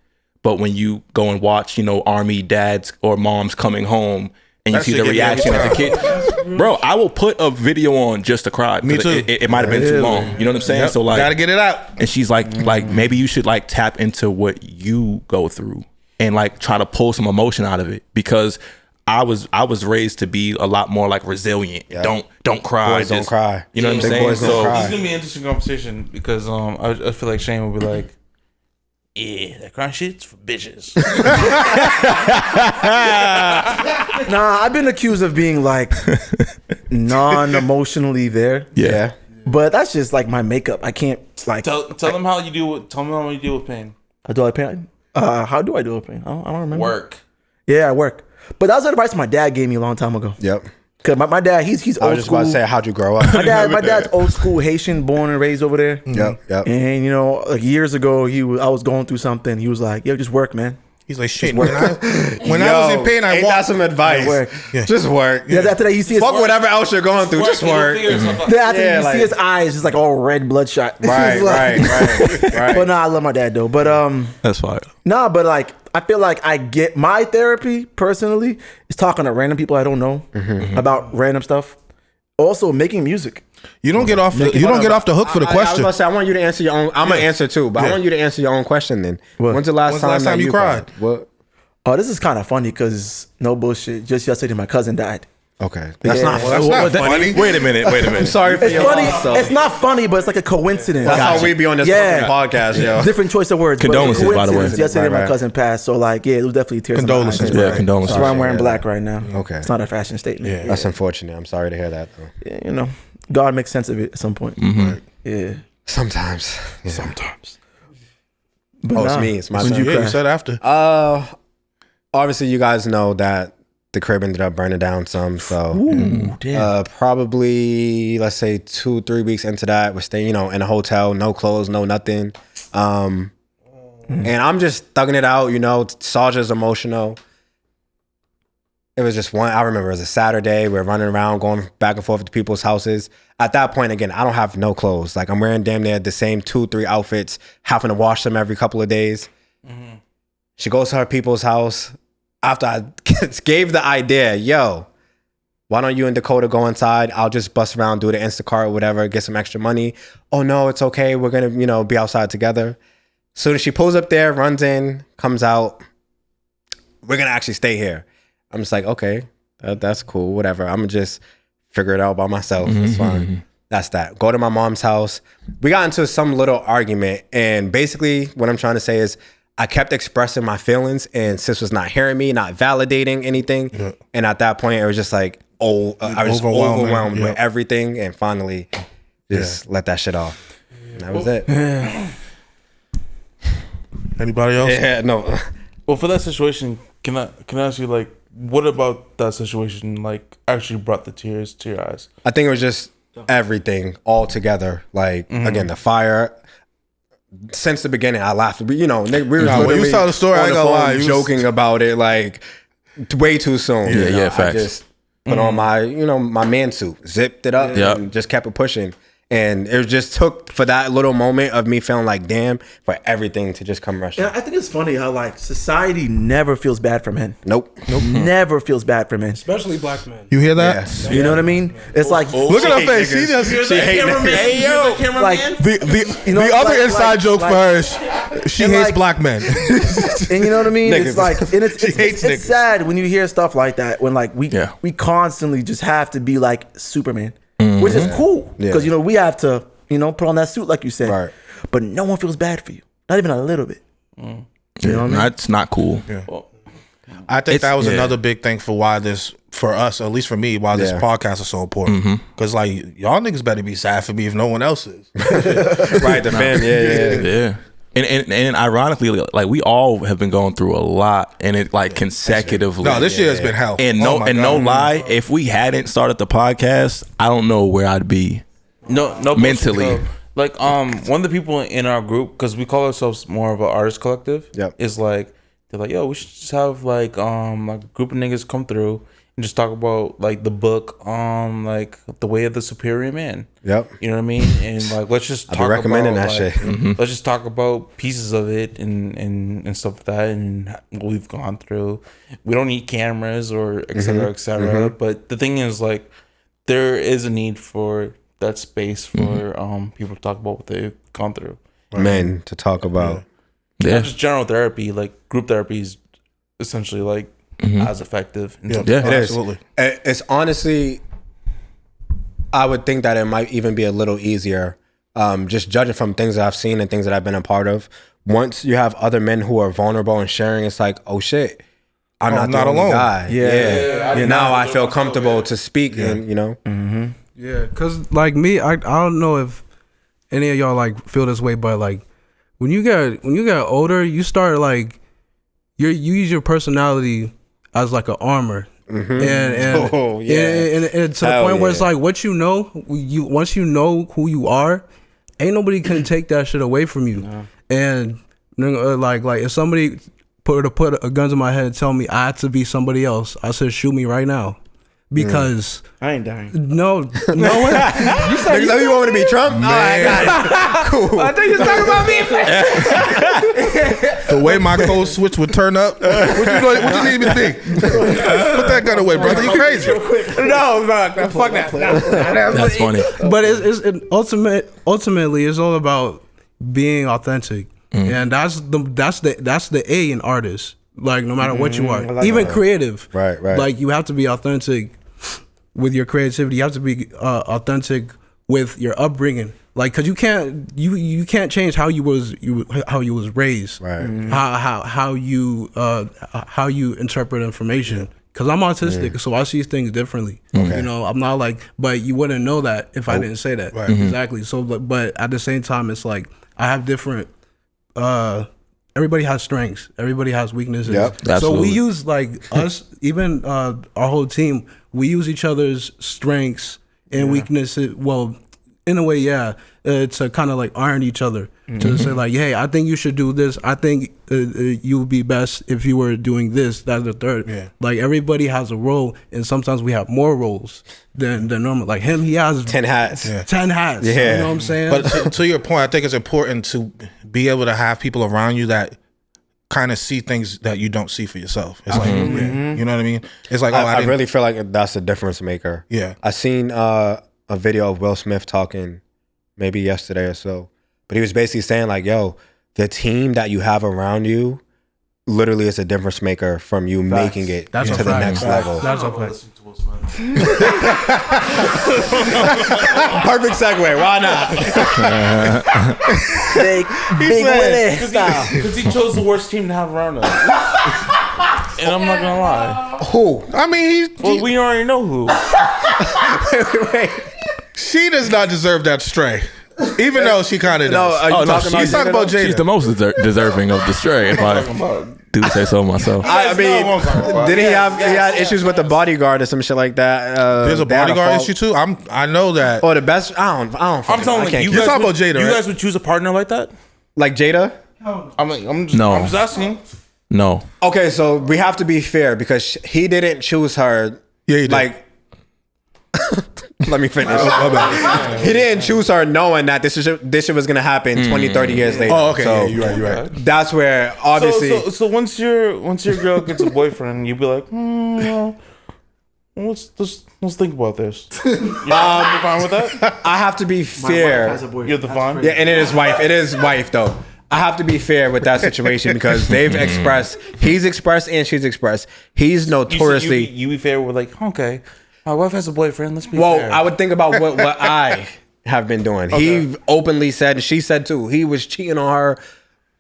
But when you go and watch, you know, army dads or moms coming home and you see the reaction of the kid, bro, I will put a video on just to cry. Me too. It might have been too long. You know what I'm saying? So like, gotta get it out. And she's like maybe you should like tap into what you go through and like try to pull some emotion out of it, because I was raised to be a lot more like resilient. Don't cry. Boys don't cry. You know what I'm saying? Boys don't cry. This is gonna be an interesting conversation because I feel like Shane will be like, yeah, that crying shit's for bitches. Nah, I've been accused of being like non-emotionally there. Yeah. But that's just like my makeup. I can't like tell them how you deal with pain. How do I pain? How do I do it? I don't remember. Work. Yeah, I work. But that was advice my dad gave me a long time ago. Yep. Cause my dad, he's old school. I was just about to say, how'd you grow up? My dad's old school Haitian, born and raised over there. Yep. And you know, like years ago, I was going through something. He was like, "Yo, just work, man." He's like, shit. When I was in pain, I ain't walked. that some advice? Just work. Yeah. After that, you see his fuck whatever else you're going through. Just work. Then after you see his eyes, just like all red, bloodshot. Right. But nah, I love my dad though. But that's fine. Nah, but like I feel like I get my therapy personally is talking to random people I don't know about random stuff, also making music. You don't get off the hook for the I was question. gonna say I want you to answer your own. I'm gonna answer too, but I want you to answer your own question. Then, when's the last time you cried? What? Oh, this is kind of funny because no bullshit. Just yesterday, my cousin died. Okay, that's Yeah. not That's not funny. Wait a minute. I'm sorry for It's your funny. loss. So. It's not funny, but it's like a coincidence. That's how we be on this fucking podcast, yo. Different choice of words. but it's a Condolences, by the way. coincidence. Yesterday, Right. my cousin passed. So, like, yeah, it was definitely tears. Condolences, in my eyes. Yeah, condolences. That's why I'm wearing black right now. Okay. It's not a fashion statement. Yeah. That's unfortunate. I'm sorry to hear that. Though. Yeah, you know, God makes sense of it at some point. Yeah. Sometimes. Yeah. Sometimes. But It's me. It's my When'd turn. you Yeah, cry? you said after. Obviously, you guys know that the crib ended up burning down some. So, Ooh, damn. probably let's say 2-3 weeks into that, we're staying, in a hotel, no clothes, no nothing. And I'm just thugging it out. Saja's emotional. It was just I remember it was a Saturday. We're running around, going back and forth to people's houses. At that point, again, I don't have no clothes. Like I'm wearing damn near the same 2-3 outfits, having to wash them every couple of days. She goes to her people's house. After I gave the idea, yo, why don't you and Dakota go inside? I'll just bust around, do the Instacart or whatever, get some extra money. Oh no, it's okay. We're gonna, be outside together. So she pulls up there, runs in, comes out. We're gonna actually stay here. I'm just like, okay, that's cool, whatever. I'm gonna just figure it out by myself. It's fine. That's that. Go to my mom's house. We got into some little argument, and basically what I'm trying to say is I kept expressing my feelings, and sis was not hearing me, not validating anything. Yeah. And at that point, it was just like, I was overwhelmed with everything, and finally just let that shit off. And that was it. Anybody else? Yeah, no. Well, for that situation, can I ask you, like, what about that situation, like, actually brought the tears to your eyes? I think it was just everything all together. Like, again, the fire. Since the beginning, I laughed. We were when you tell the story, I ain't gonna lie, joking about it like way too soon. Yeah, facts. I just put on my, my man suit, zipped it up, and just kept it pushing. And it just took for that little moment of me feeling like, damn, for everything to just come rushing. Yeah, I think it's funny how like society never feels bad for men. Nope. Never feels bad for men. Especially black men. You hear that? Yeah. You know what I mean? It's like Look at her face. She just Hey, yo. like the other like- inside joke for her is she and hates like- black men. and you know what I mean? Niggas. It's like, and it's hates niggas. sad when you hear stuff like that. When like we constantly just have to be like Superman, which is cool because we have to put on that suit like you said. Right. But no one feels bad for you, not even a little bit. You know what I mean? That's not cool. I think that was another big thing for why for us, at least for me, why this podcast is so important. Because like y'all niggas better be sad for me if no one else is. Right, the fan, Yeah. And ironically, like we all have been going through a lot, and it like consecutively. No, this year has been hell. And Oh my no God. lie, if we hadn't started the podcast, I don't know where I'd be. No, Mentally. bullshit, though. Like, one of the people in our group, because we call ourselves more of an artist collective, is like, they're like, yo, we should just have like a group of niggas come through and just talk about like the book, like The Way of the Superior Man. Yep. You know what I mean? And like, let's just I've talk been recommending about, that like, shit. Let's just talk about pieces of it and stuff like that and what we've gone through. We don't need cameras or et cetera, et cetera. But the thing is, like, there is a need for that space for people to talk about what they've gone through. Men to talk about. Yeah. Not just general therapy, like group therapy is essentially like as effective. In some- It is. Absolutely. It's honestly, I would think that it might even be a little easier, just judging from things that I've seen and things that I've been a part of. Once you have other men who are vulnerable and sharing, it's like, oh shit, I'm not the only alone. guy. Yeah. Now I feel comfortable to speak, and Yeah, cause like me, I don't know if any of y'all like feel this way, but like when you get older, you start like you use your personality as like an armor, and and to the Hell point where it's yeah. like once you know who you are, ain't nobody can take that shit away from you. And like if somebody put a gun to my head and tell me I had to be somebody else, I said shoot me right now. because I ain't dying. no one. You said you want me to be Trump? Man. I got it. Cool. I think you're talking about me. The way my code switch would turn up. What you need me to think? Put that gun away, brother. You crazy? No, fuck that. That's funny. But ultimately, it's all about being authentic, and that's the A in artists. Like no matter what you are, even creative, Right. Like you have to be authentic with your creativity. You have to be authentic with your upbringing. Like, cause you can't change how you was raised, Right. How you interpret information. Cause I'm autistic, so I see things differently. Okay. You know, I'm not like, but you wouldn't know that if I didn't say that. Right. Exactly. So, but at the same time, it's like I have different. Everybody has strengths. Everybody has weaknesses. Yep. So Absolutely. we use like us, even our whole team. We use each other's strengths and weaknesses. Well, in a way, yeah, to kind of like iron each other. To say like, hey, I think you should do this. I think you would be best if you were doing this, that, the third. Yeah. Like everybody has a role, and sometimes we have more roles than normal. Like him, he has 10 hats. 10 hats. Yeah. You know what I'm saying? But to your point, I think it's important to be able to have people around you that kind of see things that you don't see for yourself. It's like, you know what I mean? It's like, I really feel like that's a difference maker. Yeah. I seen a video of Will Smith talking maybe yesterday or so, but he was basically saying like, yo, the team that you have around you literally is a difference maker from you making it That's to a the fact. next level. That's a fact. Perfect segue. Why not? Big Willie style. Because he chose the worst team to have around us. And I'm not gonna lie. Who? I mean, Well, we already know who. Wait. she does not deserve that stray. Even though she kind of No, does. are you talking about She's talking about Jada. She's the most deserving of the stray. If I do say so myself. I mean, did he had issues with the bodyguard or some shit like that? There's a they had bodyguard fault? issue too. I know that. Oh, the best. I don't. I'm fucking- I telling can't you, keep- You're talking about Jada, You right? guys would choose a partner like that? like Jada. I'm No. just asking. No. Okay, so we have to be fair because he didn't choose her. Yeah, he did. Like, let me finish. He didn't choose her knowing that this shit was gonna happen 20, 30 years later. Oh, okay. So Yeah, you're right. that's where obviously. So once your girl gets a boyfriend, you'd be like, no, let's think about this. You're fine with that? I have to be fair. You're the fine. Yeah, and it is wife. It is wife though. I have to be fair with that situation because he's expressed and she's expressed. He's notoriously. You be fair with like, okay, my wife has a boyfriend. Let's be Well, fair. I would think about what I have been doing. He openly said, and she said too, he was cheating on her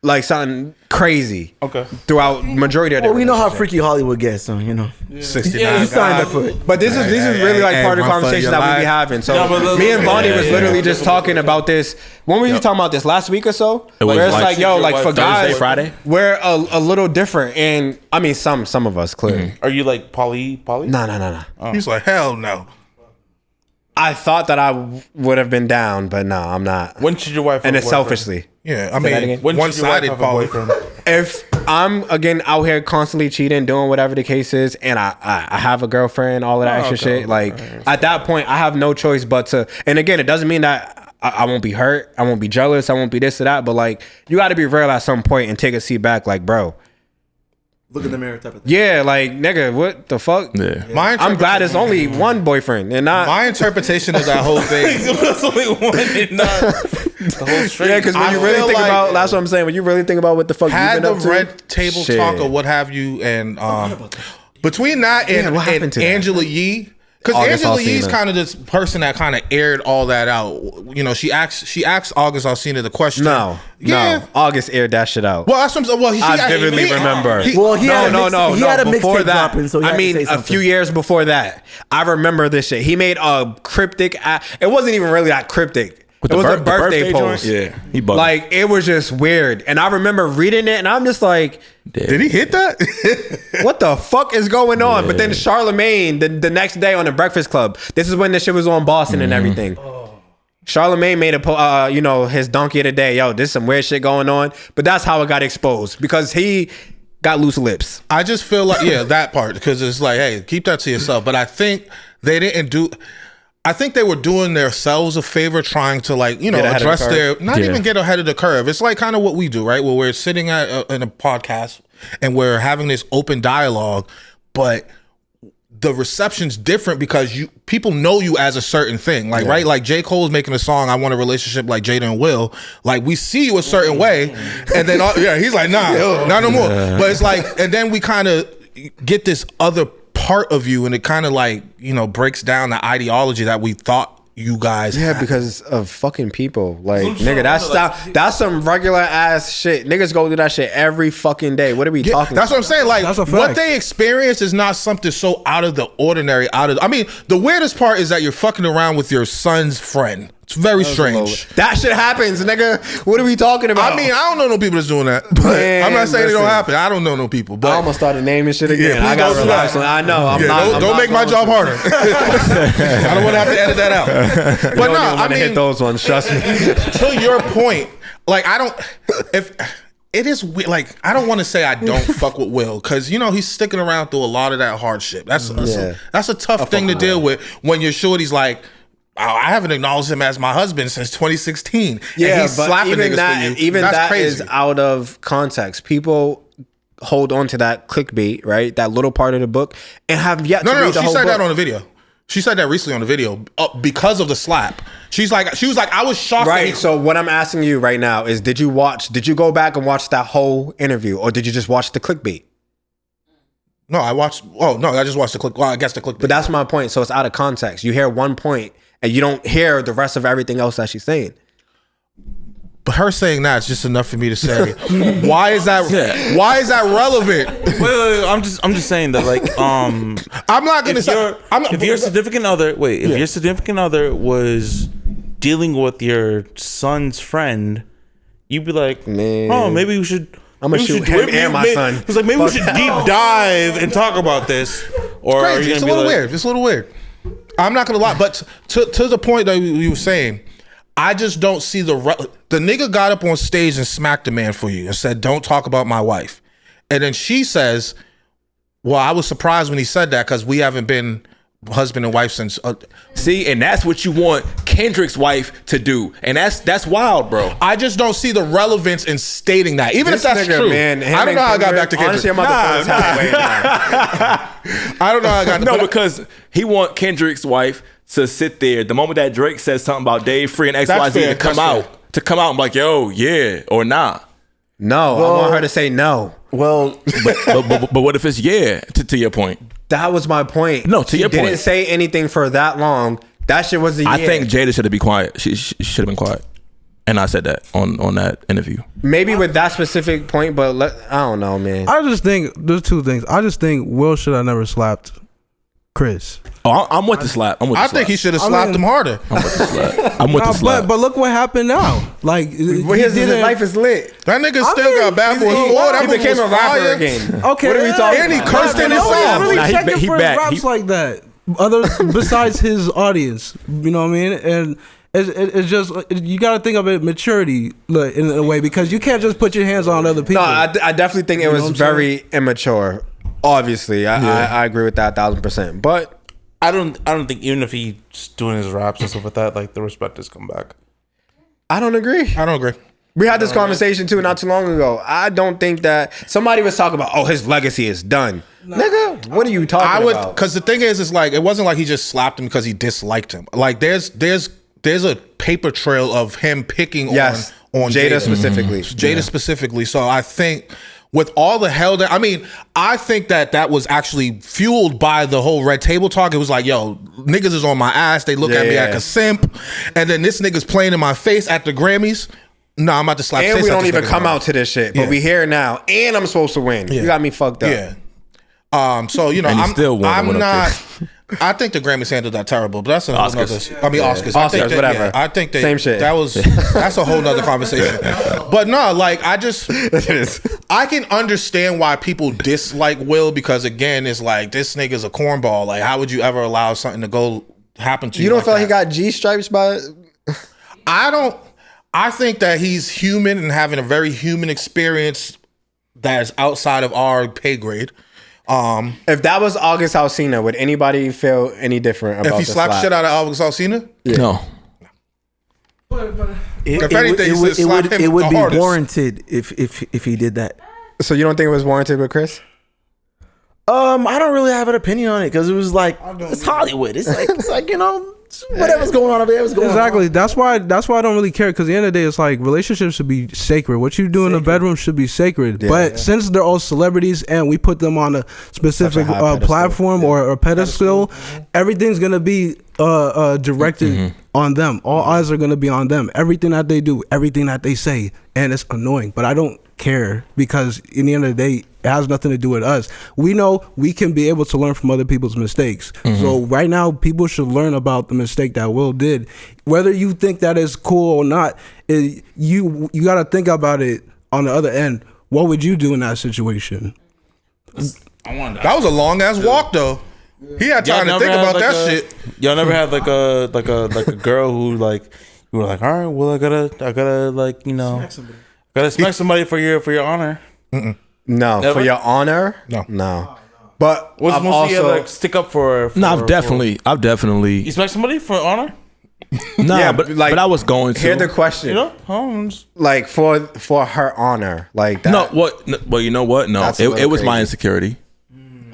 like something crazy. Okay. Throughout majority of the Well, we know how relationship. freaky Hollywood gets, so you know. 69. You signed up for it. But this is really like hey, part of the run for conversation your that we be life. having. So No, but look, me and Bonnie yeah, was yeah, literally yeah. just talking about this. When were you talking about this? Last week or so? It was Where it's like like, yo, like for Thursday, guys, Friday? we're a little different. And I mean, some of us clearly. Are you like poly? No. He's like, hell no. I thought that I would have been down, but no, I'm not. When should your wife? And have it's a boyfriend? selfishly. Yeah, I that mean, again? When should your wife one-sided have a poly. boyfriend? If I'm again out here constantly cheating, doing whatever the case is, and I have a girlfriend, all of that extra shit, like at that point, I have no choice but to. And again, it doesn't mean that I won't be hurt, I won't be jealous, I won't be this or that, but like you got to be real at some point and take a seat back, like bro. Look in the mirror type of thing. Yeah, like nigga, what the fuck? Yeah. I'm glad it's only one boyfriend and not. My interpretation of that whole thing. That's only one and not the whole street. Yeah, because when I you really feel think like- about, that's what I'm saying. When you really think about what the fuck Had you've the been up to, red table Shit. talk or what have you, and between that and, what happened and to that? Angela Yee, because August Angela Yee's Alsina. kind of this person that kind of aired all that out. You know, she asked August Alsina the question. No, August aired that shit out. Well, that's what I'm saying. Well, I vividly remember. Well, he had a Before mixtape that, dropping, so he I had to mean, say a something. few years before that, I remember this shit. He made a cryptic. It wasn't even really that cryptic. It was a birthday post. Yeah, he bugged. Like it was just weird, and I remember reading it, and I'm just like, Did he hit that? "What the fuck is going on?" But then Charlemagne, the next day on the Breakfast Club, this is when the shit was on Boston and everything. Charlemagne made his donkey of the day. Yo, there's some weird shit going on, but that's how it got exposed because he got loose lips. I just feel like, yeah, that part, because it's like, hey, keep that to yourself. But I think they didn't do. I think they were doing themselves a favor, trying to address not even get ahead of the curve. It's like kind of what we do, right? Where we're sitting in a podcast and we're having this open dialogue, but the reception's different because people know you as a certain thing, right? Like J. Cole's making a song, "I Want a Relationship Like Jada and Will." Like we see you a certain way, and then he's like, "Nah, not no more." But it's like, and then we kind of get this other part of you, and it kind of breaks down the ideology that we thought you guys had. Because of fucking people. Like, nigga, that's some regular ass shit. Niggas go through that shit every fucking day. What are we talking That's about? what I'm saying. Like, That's a fact. what they experience is not something so out of the ordinary. I mean, the weirdest part is that you're fucking around with your son's friend. It's very strange. That shit happens, nigga. What are we talking about? I mean, I don't know no people that's doing that, but I'm not saying it don't happen. I don't know no people, but I almost started naming shit again. Yeah, I got please don't do relaxed. that. I know. Don't make my job harder. I don't want to have to edit that out. But no, I mean, hit those ones. Trust me. to your point, like it is weird. Like, I don't want to say I don't fuck with Will, because he's sticking around through a lot of that hardship. That's a tough thing to deal with when your shorty's like, I haven't acknowledged him as my husband since 2016. Yeah, and he's but slapping even niggas that, for you. even That's that crazy. is out of context. People hold on to that clickbait, right? That little part of the book, and have yet to read the She whole said book. that on the video. She said that recently on the video because of the slap. She was like, I was shocked. Right. So what I'm asking you right now is, did you go back and watch that whole interview, or did you just watch the clickbait? No, I watched. Oh no, I just watched the click. Well, I guess the clickbait. But that's my point. So it's out of context. You hear one point and you don't hear the rest of everything else that she's saying. But her saying that is just enough for me to say, why is that? Yeah. Why is that relevant? Wait, I'm just saying that, like, I'm not gonna say. If your significant other, if your significant other was dealing with your son's friend, you'd be like, Man. oh, maybe we should. I'm gonna shoot him and my son. It's like, maybe we should deep dive and talk about this. Or are Crazy. you It's a gonna be little like, weird. It's a little weird. I'm not gonna lie, but to the point that you were saying, I just don't see the nigga got up on stage and smacked a man for you and said, "Don't talk about my wife," and then she says, "Well, I was surprised when he said that because we haven't been husband and wife since." See, and that's what you want Kendrick's wife to do, and that's wild, bro. I just don't see the relevance in stating that, even if that's true. Man, I don't know how I got back to Kendrick. Honestly, I'm about to throw this away now. I don't know how I got. No, because he want Kendrick's wife to sit there. The moment that Drake says something about Dave Free and XYZ fair, to come that's out, and be like, yo, yeah, or nah. No, I want her to say no. Well, But what if it's yeah, to your point? That was my point. No, to your She point. didn't say anything for that long. That shit was a I yeah. think Jada should have been quiet. She should have been quiet. And I said that on that interview. Maybe with that specific point, but I don't know, man. I just think there's two things. I just think Will should have never slapped Chris. Oh, I'm with the slap. I think he should have slapped him harder. I'm with the slap. I'm with the slap. But look what happened now. Like, Well, his life is lit. That nigga still got bad boy He, four. That he became a was rapper fire. again. Okay, What are we talking And he about? cursed in his Nobody's song. really Nah, he checking he for back. his raps He- like that. Other besides his audience, you know what I mean? And it's just you got to think of it maturity in a way, because you can't just put your hands on other people. No, I definitely think it know was what I'm very immature. Obviously, I agree with that 1,000%. But I don't think even if he's doing his raps and stuff like that, like, the respect has come back. I don't agree. I don't agree. We had this conversation too not too long ago. I don't think that somebody was talking about, oh, his legacy is done. Nigga, what are you talking about? Because the thing is like, it wasn't like he just slapped him because he disliked him. Like, there's a paper trail of him picking on Jada specifically. Jada specifically. So I think with all the hell that, I think that was actually fueled by the whole red table talk. It was like, yo, niggas is on my ass. They look at me like a simp. And then this nigga's playing in my face at the Grammys. No, I'm about to slap. And we don't even come out to this shit, but we here now, and I'm supposed to win. You got me fucked up. Yeah. So And he still won I'm up not. I think the Grammys handled that terrible, but that's a whole nother. Oscars. I think Oscars, whatever. I think Same shit. That's a whole nother conversation. But no, like, I can understand why people dislike Will, because again, it's like, this nigga's a cornball. Like, how would you ever allow something to go happen to you? You don't like feel like that? he got G stripes by? I don't. I think that he's human and having a very human experience that is outside of our pay grade. If that was August Alsina, would anybody feel any different about If he the slapped slap? shit out of August Alsina, No. If anything, you should slap him it would the be hardest. warranted if he did that. So you don't think it was warranted with Chris? I don't really have an opinion on it because it was like it's Hollywood. It's like whatever's going on over there was going Exactly. on. That's why I don't really care, because at the end of the day, it's like relationships should be sacred. What you do in the bedroom should be sacred. But since they're all celebrities and we put them on a specific high pedestal. platform or a pedestal, everything's gonna be directed on them. All eyes are gonna be on them. Everything that they do, everything that they say, and it's annoying. But I don't care, because in the end of the day, it has nothing to do with us. We know we can be able to learn from other people's mistakes. So right now, people should learn about the mistake that Will did. Whether you think that is cool or not, you got to think about it on the other end. What would you do in that situation? That was a long ass walk though. He had time to think about that shit. Y'all never had like a girl who like you were like, all right, well I gotta like gotta smack somebody for your honor. No, Never? for your honor, no. But What's I'm mostly also like stick up for No, I've definitely. you smack somebody for honor. Nah, Yeah, but like, I was going to. hear the question. You know, I'm just- Like for her honor, like that. No, what? No, well, you know what? No, That's a it little was my crazy. insecurity.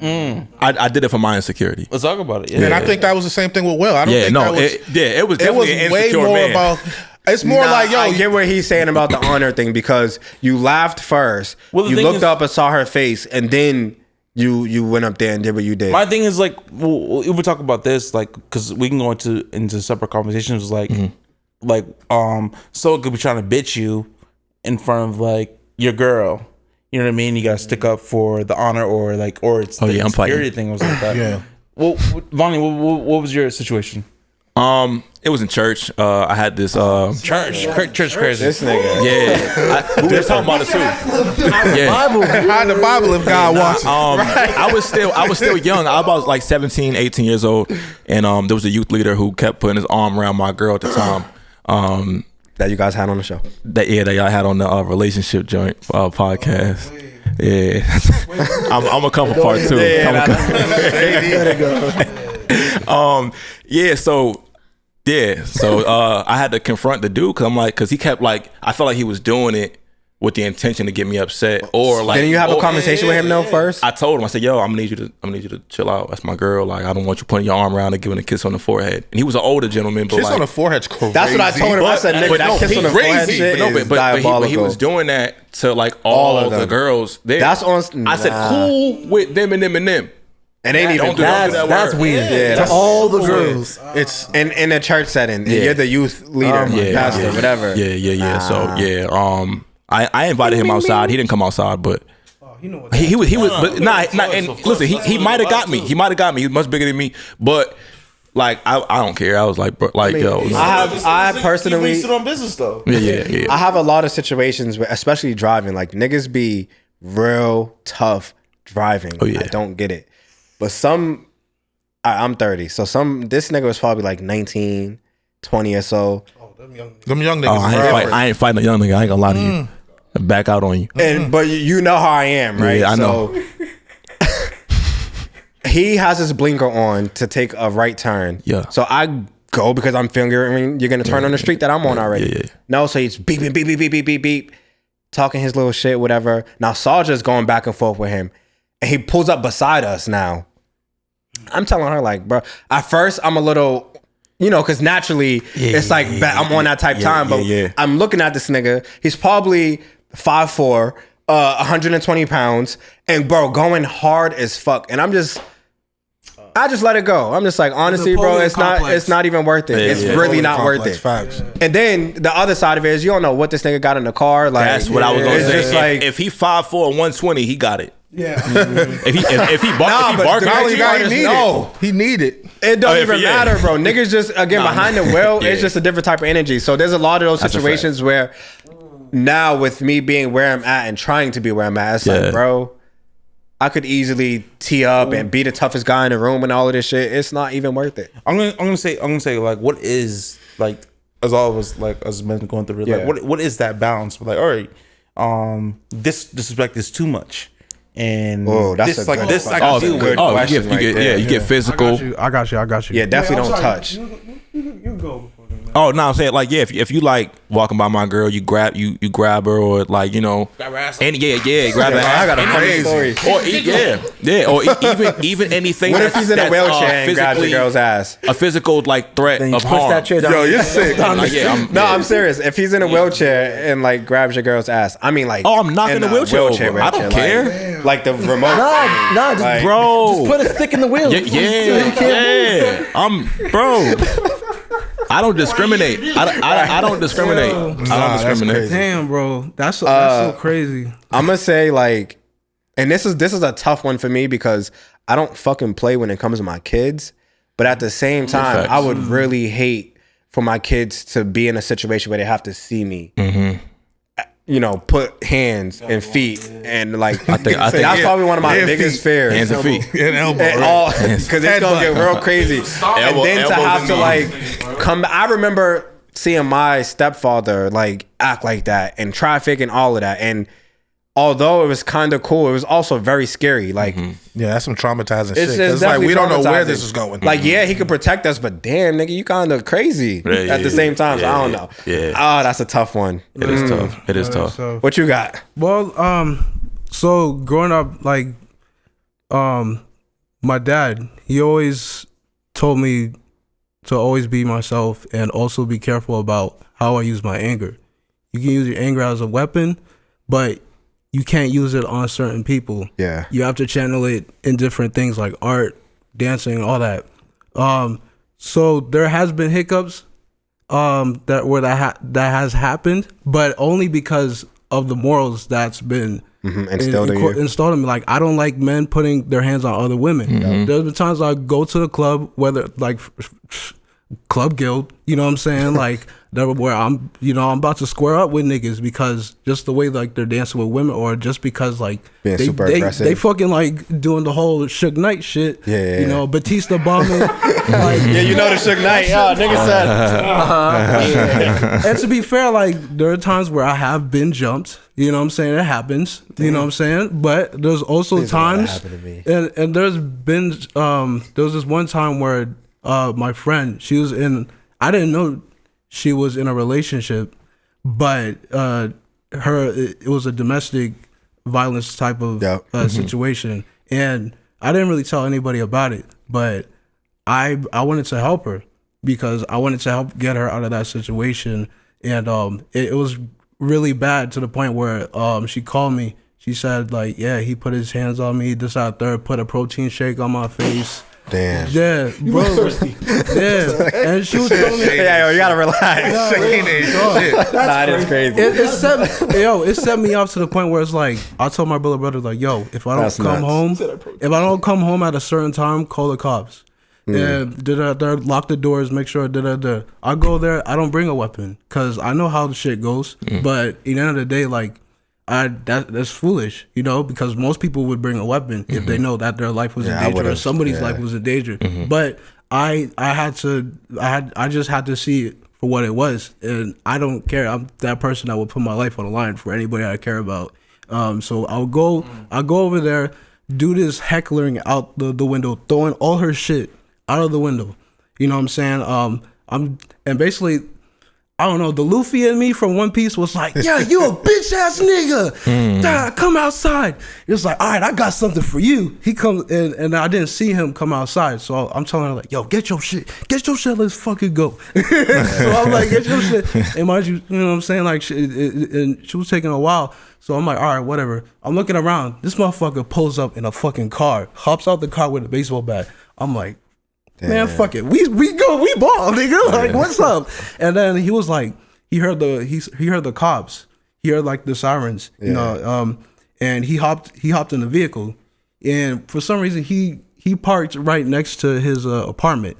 I did it for my insecurity. let's talk about it. And I think that was the same thing with Will. I don't Yeah, think no, that was. it was It was definitely an way insecure more man. about. It's more Nah, like, yo, I get what he's saying about the honor thing, because you laughed first, Well, the you thing looked is- up and saw her face, and then you went up there and did what you did. My thing is like, well, if we talk about this, like, because we can go into separate conversations, like, someone could be trying to bitch you in front of like your girl. You know what I mean? You gotta stick up for the honor, or it's the I'm fighting. insecurity thing or something like that. Yeah. Well, Vonnie, what was your situation? It was in church. I had this. Church crazy. This nigga. Yeah, we were talking about it too. Yeah. hide the Bible if God wants it. I was still young. I was about like 17, 18 years old, and there was a youth leader who kept putting his arm around my girl at the time. That you guys had on the show. That y'all had on the relationship joint podcast. Yeah, I'm gonna come for part two. So I had to confront the dude, because he kept like, I felt like he was doing it with the intention to get me upset, or like. Didn't you have a conversation with him though first? I told him, I said, yo, I'm gonna need you to chill out. That's my girl. Like, I don't want you putting your arm around and giving a kiss on the forehead. And he was an older gentleman, but Kiss like, on the forehead's crazy. That's what I told him. I said, nigga, that kiss on the forehead shit is but diabolical. he was doing that to like all of the them. girls there. That's on. I said, nah. cool with them and them and them. It ain't even. Don't do that. That's word. weird. Yeah, to that's all the girls. It's in a church setting. Yeah. You're the youth leader, pastor, whatever. Yeah. So yeah, I invited him outside. He didn't come outside, but he was. But and listen, he might have got me. He might have got me. He's much bigger than me, but like I don't care. I was like, bro, like yo, I personally, You on business though. yeah. I have a lot of situations where, especially driving, like niggas be real tough driving. Oh, yeah. I don't get it. But I'm 30, so this nigga was probably like 19, 20 or so. them young niggas. I ain't fighting a young nigga. I ain't gonna lie to you. I back out on you. And but you know how I am, right? Yeah, I know. He has his blinker on to take a right turn. Yeah. So I go because I'm figuring you're gonna turn on the street that I'm on already. Yeah. No, so he's beeping, beep, beep, beep, beep, beep, beep, talking his little shit, whatever. Now Saja's going back and forth with him, and he pulls up beside us. Now I'm telling her like, bro. At first I'm a little, because naturally it's like I'm on that type time. But I'm looking at this nigga. He's probably 5'4", 120 pounds, and bro, going hard as fuck. And I just let it go. I'm just like, honestly, bro, it's not even worth it. It's really not worth it. Facts. And then the other side of it is you don't know what this nigga got in the car. Like That's what I was gonna it's say. just like if he 5'4" 120, he got it. Yeah. If he bark, He needed. it don't Oh, even yeah. matter, bro. Niggas just behind the wheel. Yeah. It's just a different type of energy. So there's a lot of those That's a situations where now with me being where I'm at and trying to be where I'm at, it's like, bro, I could easily tee up and be the toughest guy in the room and all of this shit. It's not even worth it. I'm gonna say like, what is like, as all of us, like, as men going through it, like, what is that balance? Like, all right, this disrespect is too much. And that's this a like good this question. I Oh, can that's do a it. good question right there. you get physical. I got you. Yeah, definitely don't touch. You go. Oh no, I'm saying like if you like walking by my girl, you grab her or like grab her ass. grab her ass. I got a crazy story. Or even anything. What if he's in a wheelchair and grabs your girl's ass? A physical like threat Then you of push harm. that chair down. Yo, you're sick. I'm serious. If he's in a wheelchair and like grabs your girl's ass, I mean like, Oh, I'm knocking the wheelchair over. I don't care. Like the remote. Nah, just, Like, Bro, just put a stick in the wheel. yeah. I don't discriminate. I don't discriminate. I don't that's discriminate. crazy. Damn, bro, that's so crazy. I'm gonna say like, and this is a tough one for me because I don't fucking play when it comes to my kids, but at the same time, Facts. I would really hate for my kids to be in a situation where they have to see me. Put hands and feet and like. I think that's probably one of my biggest fears. Hands and feet. And elbow. And all because it's gonna get real crazy. And then to have to like come. I remember seeing my stepfather like act like that and traffic and all of that. And although it was kind of cool, it was also very scary. Like, Yeah, that's some traumatizing shit. 'Cause it's It's like definitely we don't know where traumatizing. this is going. Like, yeah, he could protect us, but damn, nigga, you kind of crazy Yeah, at the same time. So I don't know. Yeah. Oh, that's a tough one. It is tough. It is tough. So, What you got? well, so growing up, like, my dad, he always told me to always be myself and also be careful about how I use my anger. You can use your anger as a weapon, but you can't use it on certain people. Yeah. You have to channel it in different things like art, dancing, all that. So there has been hiccups that has happened, but only because of the morals that's been Instilled in you. installed in me. Like, I don't like men putting their hands on other women. There's been times I go to the club, whether like Club Guild, you know what I'm saying? Like, where I'm about to square up with niggas because just the way like they're dancing with women, or just because like Being super aggressive. they fucking like doing the whole Suge Knight shit. Yeah. You know, Batista bombing. Like, Yeah, you know the Suge Knight. Yeah, nigga said. and to be fair, like, there are times where I have been jumped. You know what I'm saying? It happens. You know what I'm saying? But there's also Please don't let that times, happen to me. and there's been there was this one time where my friend, she was in. I didn't know she was in a relationship, but it was a domestic violence type of situation, and I didn't really tell anybody about it, but I wanted to help her because I wanted to help get her out of that situation, and it was really bad to the point where she called me. She said like, yeah, he put his hands on me, this out there, put a protein shake on my face. Damn. Yeah, bro. Yeah, and she was telling me, Yeah, yo, you gotta relax. That is crazy. it set me up to the point where it's like, I told my brother like, yo, if I don't That's come nuts. home, if I don't come home at a certain time, call the cops. And lock the doors, make sure I go there. I don't bring a weapon because I know how the shit goes. But at the end of the day, like, that's foolish, you know, because most people would bring a weapon if they know that their life was in danger or somebody's life was in danger. But I just had to see it for what it was, and I don't care. I'm that person that would put my life on the line for anybody I care about. So I'll go over there, do this heckling out the window, throwing all her shit out of the window. You know what I'm saying? And basically, I don't know, the Luffy in me from One Piece was like, yeah, you a bitch ass nigga. Nah, come outside. It was like, all right, I got something for you. He comes in, and I didn't see him come outside. So I'm telling her like, yo, get your shit, let's fucking go. So I'm like, get your shit. And mind you, you know what I'm saying? Like, and she was taking a while. So I'm like, all right, whatever. I'm looking around. This motherfucker pulls up in a fucking car, hops out the car with a baseball bat. I'm like, man, fuck it. We ball, nigga. Like, what's up? And then he was like, he heard the cops. He heard like the sirens, you know. And he hopped in the vehicle, and for some reason he parked right next to his apartment.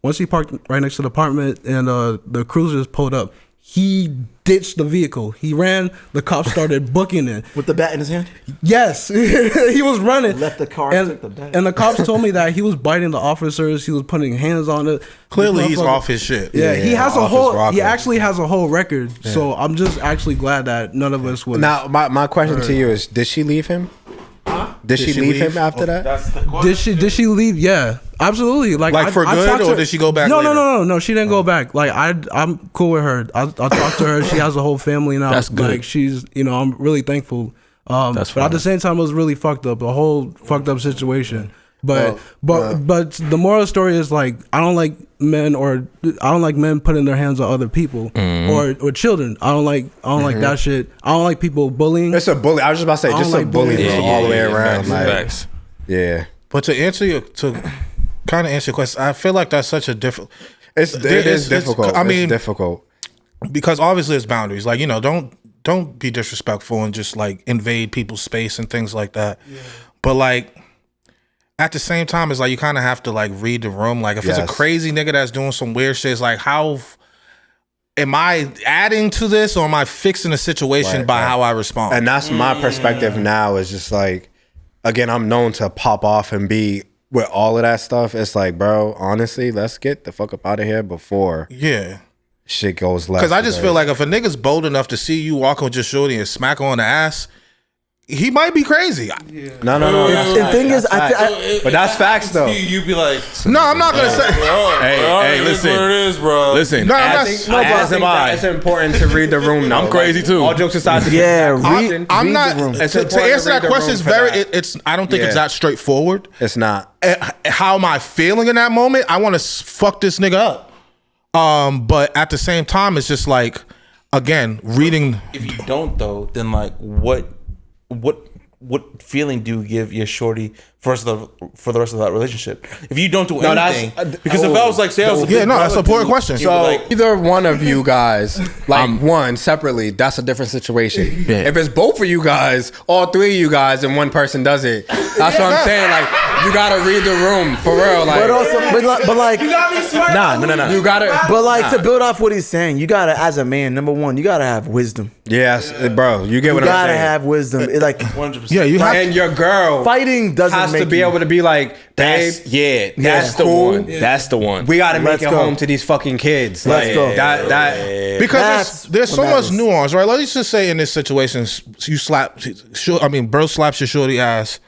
Once he parked right next to the apartment, and the cruisers pulled up, he ditched the vehicle. He ran. The cops started booking it. With the bat in his hand? Yes, he was running. Left the car, and, took the bat. and the cops told me that he was biting the officers. He was putting hands on it. Clearly, he's off his shit. Yeah, he has a off his whole. rocker. He actually has a whole record. So I'm just actually glad that none of us was. Now, my question to you is: did she leave him? Did she leave him after that? That's the question. Did she leave? Yeah, absolutely. Like for good, talked to or her- did she go back No, later? no. She didn't go back. Like I'm cool with her. I talked to her. She has a whole family now. That's good. Like she's, I'm really thankful. That's but at fine. the same time, it was really fucked up. A whole fucked up situation. But the moral of the story is like I don't like men putting their hands on other people or children. I don't like that shit. I don't like people bullying. It's a bully. I was just about to say, I just don't a like bully bullying. all the way around. Facts. Yeah, But to kind of answer your question, I feel like that's such a different. it is difficult. I mean, it's difficult. because obviously it's boundaries. Like don't be disrespectful and just like invade people's space and things like that. Yeah. But like at the same time, it's like you kind of have to like read the room. Like if it's a crazy nigga that's doing some weird shit, it's like how am I adding to this or am I fixing the situation by how I respond? And that's my perspective now. Is just like, again, I'm known to pop off and be with all of that stuff. It's like, bro, honestly, let's get the fuck up out of here before shit goes left. Because I just feel like if a nigga's bold enough to see you walking with your shorty and smack her on the ass, he might be crazy. No. The thing is, But that's facts, though. You'd be like, No, I'm not gonna say. Hey, listen. What it is, bro. Listen. No, I'm I not. think, No, I think that it's important to read the room. Though. I'm crazy too. All jokes aside, I'm not. It's To important answer to read that the question, room it's for very. that. It's. I don't think it's Yeah. that straightforward. It's not. How am I feeling in that moment? I want to fuck this nigga up. But at the same time, it's just like, again, reading. If you don't though, then like what feeling do you give your shorty for the rest of that relationship? If you don't do anything, because if I was like, say I was a big Yeah, no, that's brother an important dude, question. you'd be So like, either one of you guys, like one separately, that's a different situation. Yeah. If it's both of you guys, all three of you guys, and one person does it, that's what I'm saying. Like you gotta read the room for real. Like, But also, but like, no. You gotta. but like to build off what he's saying, you gotta, as a man, number one, you gotta have wisdom. Yes, bro. You get You what I'm gotta saying. have wisdom. It, like 100%. Yeah, you have. And your girl fighting doesn't has make to be you, able to be like, babe, That's the cool. one. That's the one. we gotta make Let's it go. home to these fucking kids. Let's Like, go. That Because That's there's so what much matters. nuance, right? Let's just say in this situation, you bro slaps your shorty ass.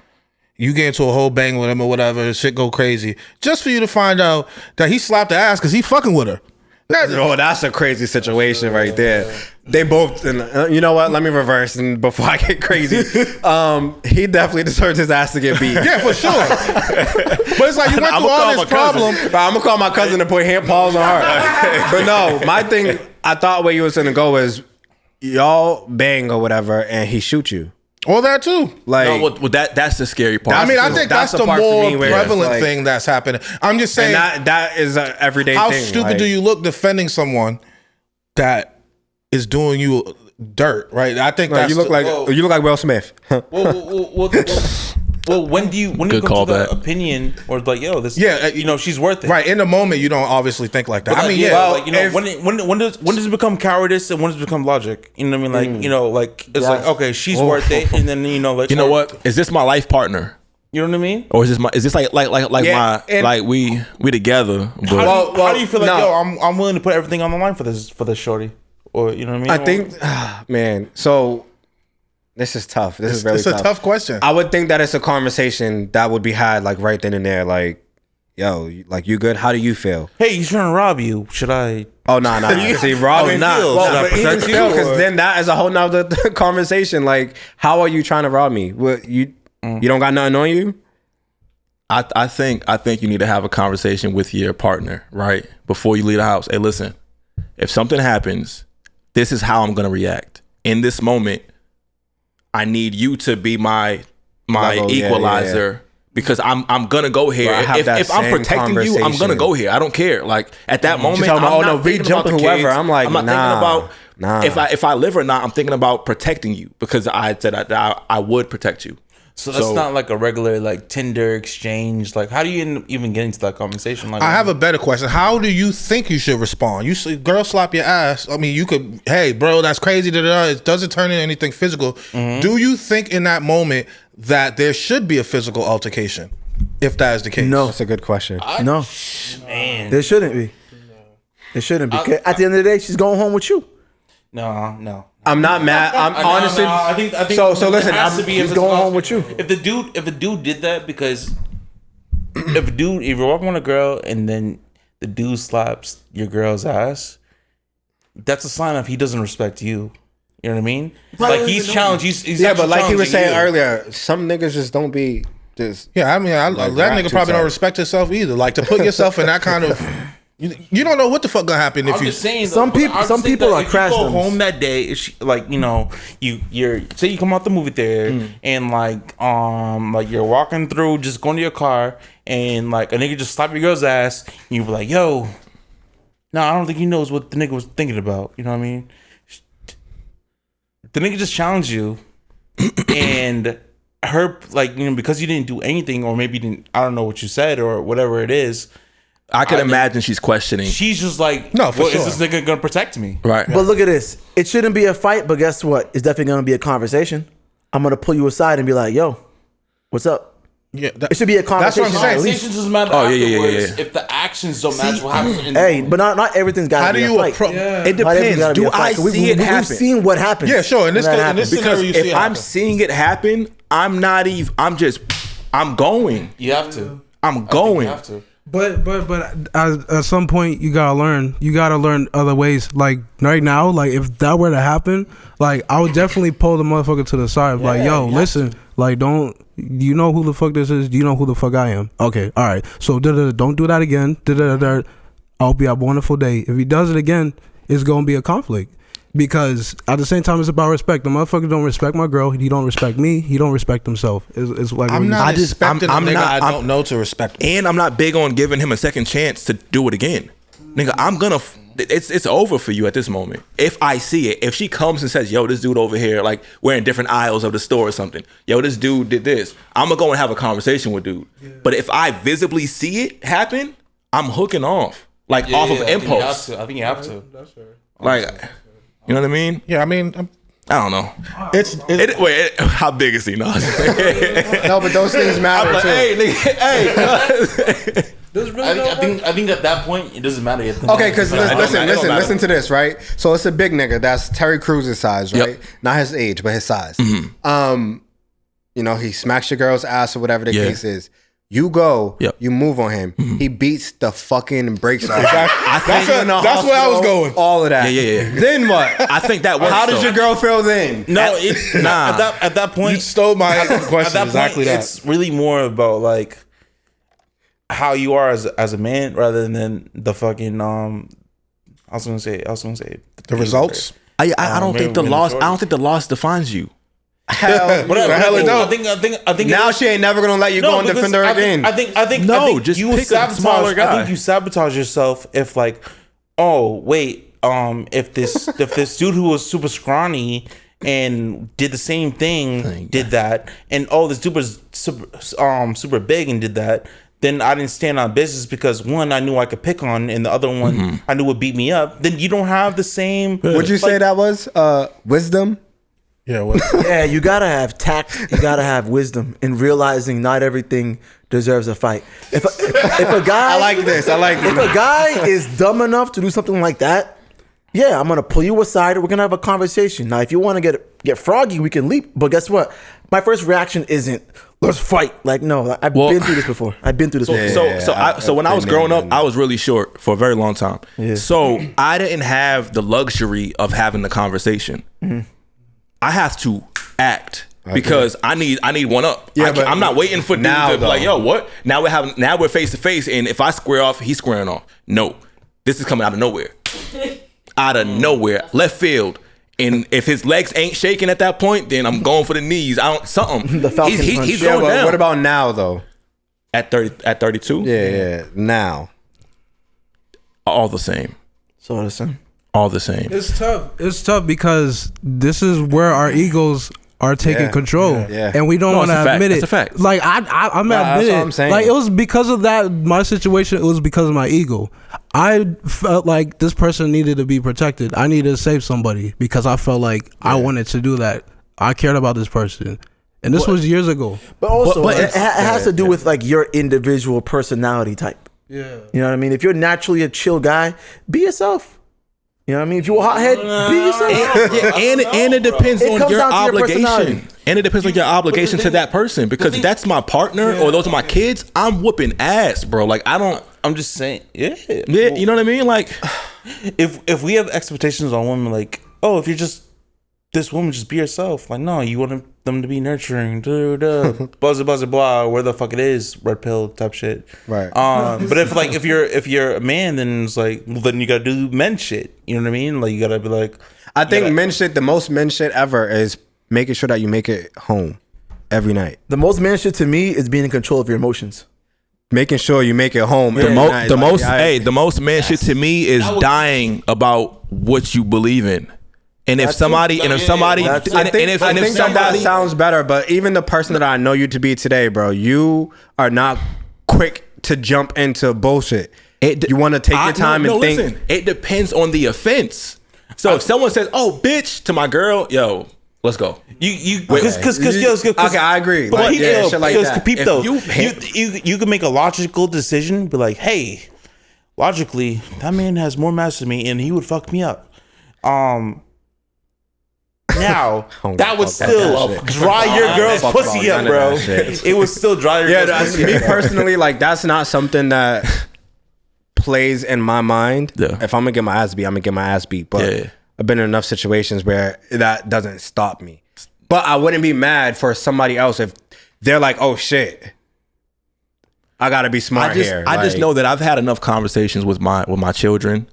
You get into a whole bang with him or whatever, shit go crazy. Just for you to find out that he slapped the ass because he fucking with her. that's a crazy situation right there. They both, and you know what? Let me reverse, and before I get crazy, he definitely deserves his ass to get beat. Yeah, for sure. But it's like you went through all this problem. I'm gonna call my cousin to put hand paws on her. But no, my thing, I thought where you was gonna go is y'all bang or whatever, and he shoot you. All that too. Like, No, well, that's the scary part. I mean, I think that's the the part for more me where it's prevalent like- thing that's happening. I'm just saying, and that is an everyday how thing. stupid like, do you look defending someone that is doing you dirt, right? I think No, that's you look like Will Smith. Well, when do you come to the callback. opinion or like, yo, this, Yeah, she's worth it, right in the moment. You don't obviously think like that. But I mean, like, yeah. like, when does it become cowardice and when does it become logic? You know what I mean? Like, like it's like, okay, she's worth it, and then like, You know what? Is this my life partner? You know what I mean? Or is this like Yeah, my like we together? But How do you feel like, no. yo, I'm willing to put everything on the line for this shorty, or you know what I mean? I think, man. So this is tough. This is very It's a tough question. I would think that it's a conversation that would be had like right then and there. Like, yo, like you good? How do you feel? hey, he's trying to rob you. Should I? Oh no, see, Robin, nah. well, Should I but even protect you, still, because or- then that is a whole nother conversation. Like, how are you trying to rob me? What you don't got nothing on you? I think you need to have a conversation with your partner, right? Before you leave the house. Hey, listen, if something happens, this is how I'm gonna react. In this moment, I need you to be my Level, yeah, equalizer because I'm gonna go here. Bro, I have that If I'm same protecting you, I'm conversation. gonna go here. I don't care. Like at that moment, talking about, I'm oh, no, not we thinking about jumping the whoever. kids. I'm like, I'm not nah, thinking about if I live or not. I'm thinking about protecting you because I said I would protect you. So that's not like a regular like Tinder exchange. Like, how do you even get into that conversation? Like, I have a better question. How do you think you should respond? You see, girl slap your ass. I mean, you could, hey, bro, that's crazy. It doesn't turn into anything physical. Mm-hmm. Do you think in that moment that there should be a physical altercation, if that is the case? No. That's a good question. No, man. there shouldn't be. There shouldn't be. At the end of the day, she's going home with you. No. I'm not mad. I'm honestly. No, I think. So listen. He's going home with you. If the dude did that, because if you're walking with a girl and then the dude slaps your girl's ass, that's a sign of he doesn't respect you. You know what I mean? Like he's challenged. He's Yeah, but like he was saying challenging you. earlier, some niggas just don't be just. Yeah, I mean, that rap nigga too probably tight. don't respect himself either. Like to put yourself in that kind of, you don't know what the fuck gonna happen if I'm you. just saying. Some though, people- I'm some saying people that are if crash you go dummies. home that day, it's like you're say you come out the movie theater and like you're walking through, just going to your car and like a nigga just slap your girl's ass and you be like, yo, no, I don't think he knows what the nigga was thinking about. You know what I mean? The nigga just challenged you and her because you didn't do anything or maybe you didn't, I don't know what you said or whatever it is. I could imagine she's questioning. She's just like, No, for sure. is this nigga gonna protect me? Right. But look at this. It shouldn't be a fight, but guess what? It's definitely going to be a conversation. I'm going to pull you aside and be like, yo, what's up? Yeah, It should be a That's what I'm conversation. saying. at least. Conversations doesn't matter Oh, yeah. afterwards if the actions don't match what happens in the Hey, moment. but not everything's got How to do be a you fight. approach? It Not everything's depends. gotta be Do a fight. I 'Cause see it We've happen? seen what happens. Yeah, sure. In this when that case, happens. scenario, you see If it I'm happen. seeing it happen, I'm not even. I'm going. You have to. I'm I think going. you have to. But at some point you gotta learn. You gotta learn other ways. Like right now, like if that were to happen, like I would definitely pull the motherfucker to the side. Like, yo, listen, like don't. You know who the fuck this is? Do you know who the fuck I am? Okay, all right. So don't do that again. I hope you have a wonderful day. If he does it again, it's gonna be a conflict. Because at the same time, it's about respect. The motherfucker don't respect my girl. He don't respect me. He don't respect himself. It's like I'm not expecting I'm a nigga not- I don't know to respect me. And I'm not big on giving him a second chance to do it again. Nigga, I'm gonna. It's over for you at this moment. If I see it, if she comes and says, "Yo, this dude over here, like we're in different aisles of the store or something. Yo, this dude did this." I'm gonna go and have a conversation with dude. But if I visibly see it happen, I'm hooking off, like off of impulse. I think you have to. Like, you know what I mean? Yeah, I mean, I don't know. it's Wait, how big is he? No, No, but those things matter I'm like, too. hey, nigga, hey. I think at that point it doesn't matter. Okay, because It don't matter. listen to this, right? So it's a big nigga. That's Terry Cruz's size, right? Yep. Not his age, but his size. You know, he smacks your girl's ass or whatever the Yeah. case is. You go, Yep. you move on him. He beats the fucking brakes off. that's where I was going. All of that. Yeah. Then what? I think that works. How does your girl feel then? No, Nah. at that point, You stole my at question. that Exactly point, that. it's really more about like how you are as a man rather than the fucking I was gonna say The results. I don't maybe think the we're loss. in the I don't think the loss defines you. Hell, But The hell it don't. I think now she ain't never gonna let you go and because defend her again. I think No, just you pick a smaller guy. I think you sabotage yourself if like, oh wait, if this dude who was super scrawny and did the same thing did that, and oh this dude was super big and did that, then I didn't stand on business because one I knew I could pick on, and the other one I knew would beat me up. Then you don't have the same. Would you say that was wisdom? Yeah, well, Yeah, you gotta have tact. You gotta have wisdom in realizing not everything deserves a fight. If a guy, I like this. If a guy is dumb enough to do something like that, yeah, I'm gonna pull you aside. We're gonna have a conversation. Now, if you want to get froggy, we can leap. But guess what? My first reaction isn't let's fight. Like, no, I've been through this before. So when I was growing up, I was really short for a very long time. Yeah. So I didn't have the luxury of having the conversation. I have to act because I need one up. Yeah, but I'm not waiting for dude now, to be like, though. yo, what? Now we're face to face, and if I square off, he's squaring off. No, this is coming out of nowhere, left field. And if his legs ain't shaking at that point, then I'm going for the knees. I don't something. The Falcon he's punch. Yeah, going but down. what about now though? at 32? Yeah, now. All the same. So listen, All the same. It's tough. It's tough because this is where our egos are taking control, Yeah. and we don't No, want it's a to fact. admit it. That's a fact. Like I'm that's admitting, what I'm saying. like it was because of that my situation. It was because of my ego. I felt like this person needed to be protected. I needed to save somebody because I felt like I wanted to do that. I cared about this person, and this was years ago. But also, But it has to do with like your individual personality type. Yeah. You know what I mean? If you're naturally a chill guy, be yourself. You know what I mean? If you're a hothead, be yourself. And it depends It on comes your down to your obligation. personality. And it depends on your obligation to that person. Because if that's my partner or those are my kids, I'm whooping ass, bro. Like I'm just saying, yeah, you know what I mean? Like, if we have expectations on women, like, oh, if you're just this woman, just be yourself. Like, no, you want them to be nurturing, buzzer, blah, where the fuck it is, red pill type shit. Right. But if you're a man, then it's like, well, then you gotta do men shit. You know what I mean? Like, you gotta be like, I think the most men shit ever is making sure that you make it home every night. The most man shit to me is being in control of your emotions. Making sure you make it home. the every night. most Like, the most man shit to me is dying about what you believe in. And if somebody, I think that sounds better, but even the person that I know you to be today, bro, you are not quick to jump into bullshit. You want to take your time and think. Listen, it depends on the offense. So if someone says, "Oh, bitch," to my girl, yo, let's go. because Okay, I agree. But Like, peep, shit like that. peep though, If you can make a logical decision, be like, hey, logically, that man has more mass than me, and he would fuck me up. Now that would still dry your girl's pussy up, bro. It would still dry your girl's pussy up. Me personally, like that's not something that plays in my mind. Yeah. If I'm gonna get my ass beat, I'm gonna get my ass beat. But I've been in enough situations where that doesn't stop me. But I wouldn't be mad for somebody else if they're like, "Oh shit, I gotta be smart here." I just know that I've had enough conversations with my children,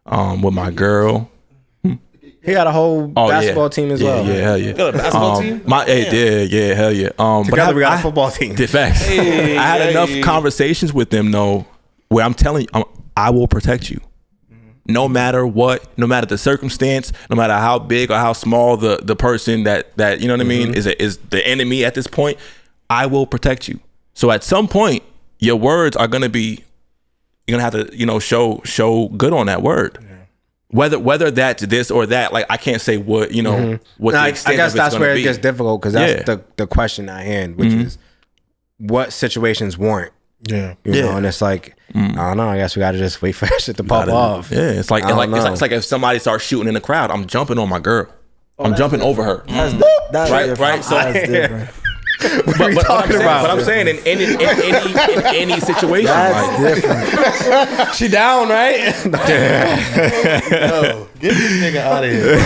with my girl. He had a whole basketball team as well. Yeah, hell yeah. Got a basketball team? Hell yeah. Together we got a football team. Facts. I had enough conversations with them, though, where I'm telling you, I will protect you. No matter what, no matter the circumstance, no matter how big or how small the person that you know what I mean is the enemy at this point, I will protect you. So at some point, your words are gonna be, you're gonna have to show good on that word. Whether that's this or that, like I can't say what what the extent I guess of it's that's gonna where be. it gets difficult because that's the question at hand, which is what situations warrant. Yeah. You know, and it's like I don't know. I guess we gotta just wait for that shit to pop off. Yeah, it's like it's like if somebody starts shooting in the crowd, I'm jumping on my girl. I'm jumping over her. That's Right, different. right. So- That's different. But I'm saying in any situation, That's like, different. She down, right? Yo, get this nigga out of here.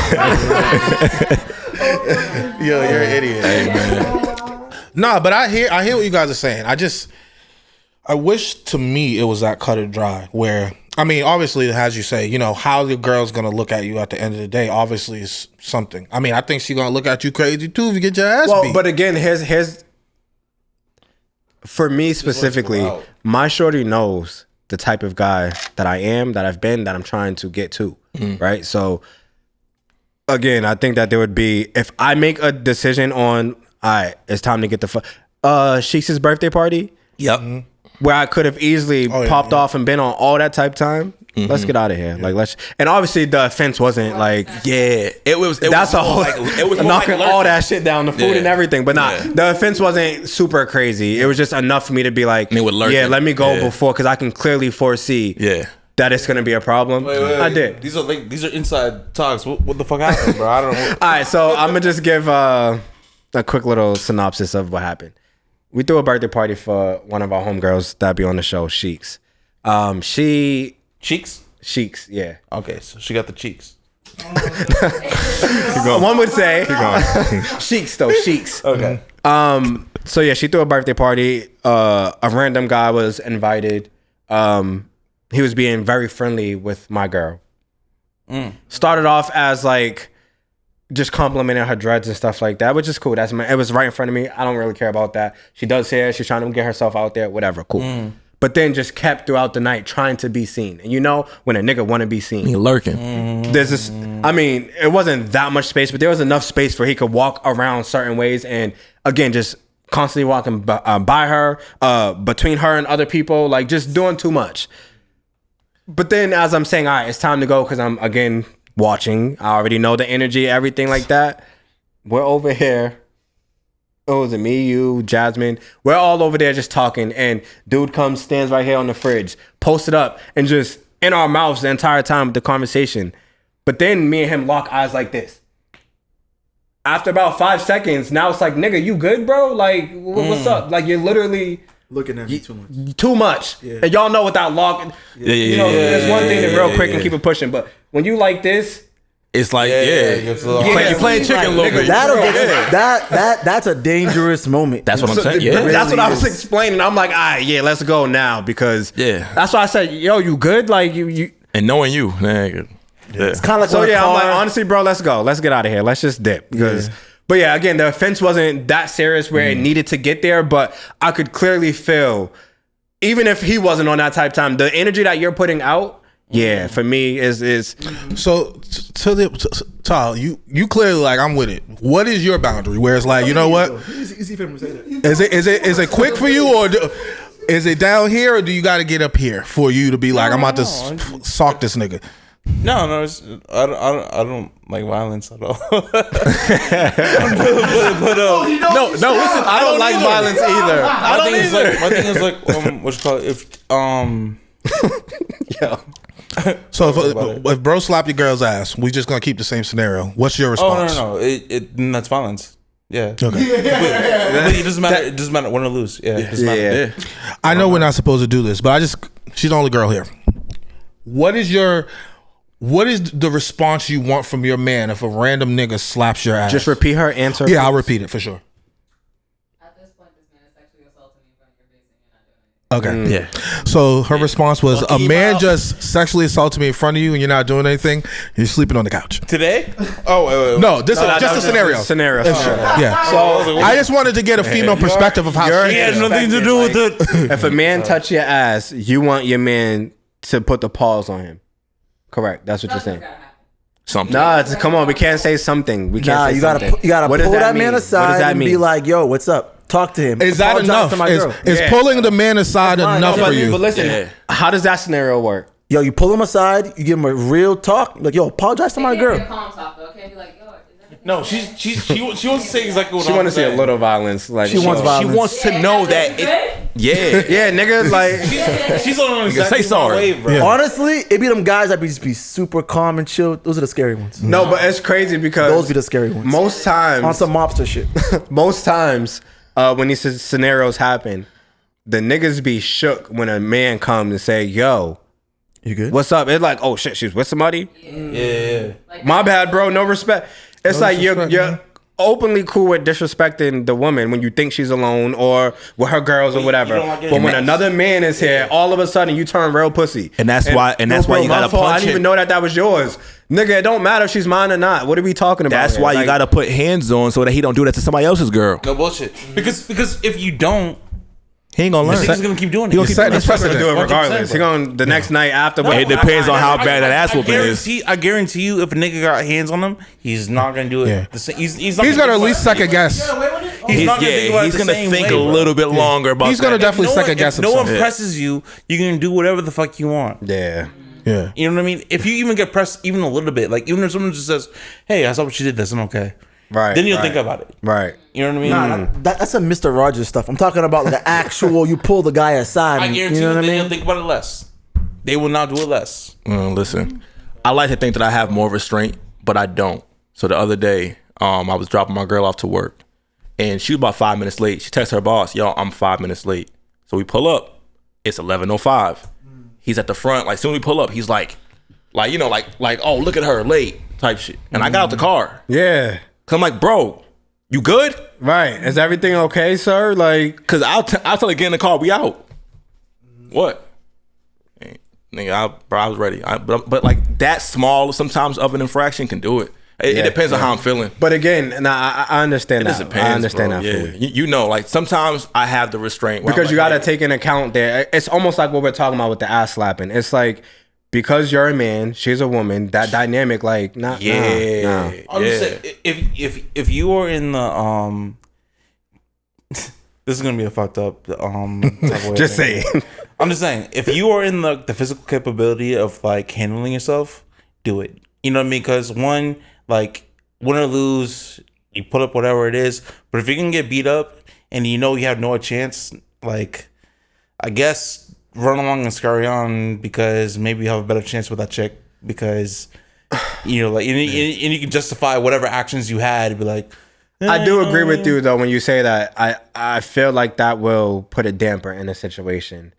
Yo, you're an idiot. hey, man. Nah, but I hear what you guys are saying. I wish to me it was that cut and dry where, I mean, obviously, as you say, how the girl's gonna look at you at the end of the day, obviously is something. I mean, I think she's gonna look at you crazy too if you get your ass beat. But again, here's for me specifically, my shorty knows the type of guy that I am, that I've been, that I'm trying to get to. Right? So again, I think that there would be, if I make a decision on, all right, it's time to get the Sheeks' birthday party. Yep. Where I could have easily popped off and been on all that type time. Let's get out of here. Like and obviously the offense wasn't like it was that's a whole like, it was more knocking like all that shit down, the food and everything. But the offense wasn't super crazy. It was just enough for me to be like, let me go before, because I can clearly foresee that it's gonna be a problem. I did. These are inside talks. What the fuck happened, bro? I don't know. All right, so I'm gonna just give a quick little synopsis of what happened. We threw a birthday party for one of our homegirls that be on the show, Sheeks. Sheeks, yeah. Okay, so she got the cheeks. One would say Sheeks though, Sheeks. Okay. So yeah, she threw a birthday party. A random guy was invited. He was being very friendly with my girl. Started off as like just complimenting her dreads and stuff like that, which is cool. It was right in front of me. I don't really care about that. She does hair. She's trying to get herself out there. Whatever. Cool. but then just kept throughout the night trying to be seen. And you know, when a nigga want to be seen, He lurking. there's this, I mean, it wasn't that much space, but there was enough space where he could walk around certain ways. And again, just constantly walking by her, between her and other people, like just doing too much. But then as I'm saying, all right, it's time to go because I'm, again, watching. I already know the energy, everything like that. We're over here. Oh, was it me, you, Jasmine? We're all over there just talking. And dude comes, stands right here on the fridge, posted up, and just in our mouths the entire time with the conversation. But then me and him lock eyes like this. After about 5 seconds, now it's like, nigga, you good, bro? Like, what's up? Like, you're literally Looking at me too much. too much. Yeah. And y'all know what that lock. You know, there's one thing to real quick and keep it pushing. But when you like this, It's like, You're playing chicken a little bit. That'll get that's a dangerous moment. That's what I'm saying. Yeah. that's what I was is. explaining. I'm like, all right, yeah, let's go now because that's why I said, yo, you good? Like you. And knowing you, nigga. Yeah. It's kind of like So when a yeah, I'm like, car- honestly, bro, let's go. Let's get out of here. Let's just dip because. But yeah, again, the offense wasn't that serious where it needed to get there, but I could clearly feel, even if he wasn't on that type of time, the energy that you're putting out, yeah, for me is So Tal, you clearly like I'm with it. What is your boundary? Where it's like, you know what? Easy for him to say that. Is it quick for you or is it down here or do you got to get up here for you to be like I'm about to sock this nigga? No, it's, I don't like violence at all. no. Listen, I don't like violence either. My thing is like what you call it? So if bro slap your girl's ass, we just gonna keep the same scenario. What's your response? No. That's violence. Yeah. Okay. It doesn't matter. It doesn't matter win or lose. Yeah. It doesn't matter. Yeah. I know we're not supposed to do this, but she's the only girl here. What is the response you want from your man if a random nigga slaps your ass? Just repeat her answer. Yeah, I'll repeat it for sure. At this point, this man is sexually assaulting me in front of your face and you're not doing it. Okay. Yeah. So her response was, a man just sexually assaulted me in front of you and you're not doing anything. You're sleeping on the couch. Today? Oh, wait. No, just a scenario. Scenario. Yeah. So I just wanted to get a female perspective of how she He had feels. nothing to do with it. If a man touch your ass, you want your man to put the pause on him. Correct. That's what you're saying. Something. Nah, come on. We can't say something. We can't Nah, say you something. gotta What pull does that man mean? aside What does that and mean? be like, yo, what's up? Talk to him. Is that Apologize enough? to my girl. Is pulling the man aside That's enough fine. for But you? listen, how does that scenario work? Yo, you pull him aside, you give him a real talk, like, yo, apologize to my girl. Calm talk though. Can't be like, yo, is everything No, okay? she wants to say exactly what She wants to see a little violence. Like She wants violence. She wants to know that. Yeah. Yeah, nigga. Like She's on exactly say sorry. my wave, bro. Yeah. Honestly, it be them guys that just be super calm and chill. Those are the scary ones. no, but it's crazy because Those be the scary ones. most On times, some mobster shit. most times, when these scenarios happen, the niggas be shook when a man comes and say, "Yo, You good? what's up?" It's like, "Oh shit, she's with somebody." Yeah. My bad, bro. No respect. It's like disrespect, you're man. openly cool with disrespecting the woman when you think she's alone or with her girls or whatever. don't like But getting when mad. another man is here, all of a sudden you turn real pussy. And that's why you my gotta fault. I punch didn't even it. know that was yours, nigga. It don't matter if she's mine or not. What are we talking about? That's here? why you Like, gotta put hands on so that he don't do that to somebody else's girl. No bullshit. Because if you don't, He ain't gonna learn. he's gonna keep doing it. He gonna keep setting doing the it. He's gonna do it 100%, regardless. He bro. gonna the next night after. It depends on how bad that ass whooping is. I guarantee you, if a nigga got hands on him, he's not gonna do it. Yeah. The same. He's not He's gonna at think least about it. second guess. He's not gonna think about it He's the gonna same think way, a bro. little bit longer about He's gonna that. definitely If no one- second guess if no one himself. presses you, you're gonna do whatever the fuck you want. Yeah. Yeah. You know what I mean? If you even get pressed even a little bit, like even if someone just says, "Hey, I saw what you did. That's not okay." Right. Then you'll right, think about it. Right. You know what I mean? Nah, that's a Mr. Rogers stuff. I'm talking about like the actual, you pull the guy aside. I And, guarantee you know what I then mean? you'll think about it less. They will not do it less. Listen, I like to think that I have more restraint, but I don't. So the other day, I was dropping my girl off to work, and she was about 5 minutes late. She texted her boss, "Yo, I'm 5 minutes late." So we pull up. It's 11:05. He's at the front. Like soon as we pull up, he's like, you know, like, oh, look at her late type shit. And I got out the car. Yeah. Cause I'm like, bro, you good? Right. Is everything okay, sir? Like, Cause I'll tell her get in the car. We out. What? Nigga, I was ready. But like that small sometimes of an infraction can do it. It depends on how I'm feeling. But again, I understand that. Depends, I understand bro. that. Yeah. Fully. You know, like sometimes I have the restraint. Because you got to take into account there. It's almost like what we're talking about with the ass slapping. It's like, because you're a man, she's a woman, that dynamic, like, nah. I'm just saying, if you are in the this is gonna be a fucked up Just saying. I'm just saying, if you are in the physical capability of like handling yourself, do it. You know what I mean? Because one, like, win or lose, you put up whatever it is. But if you can get beat up and you know you have no chance, like, I guess run along and scurry on, because maybe you have a better chance with that chick, because you know, like, and you can justify whatever actions you had and be like, I do agree with you though when you say that. I feel like that will put a damper in a situation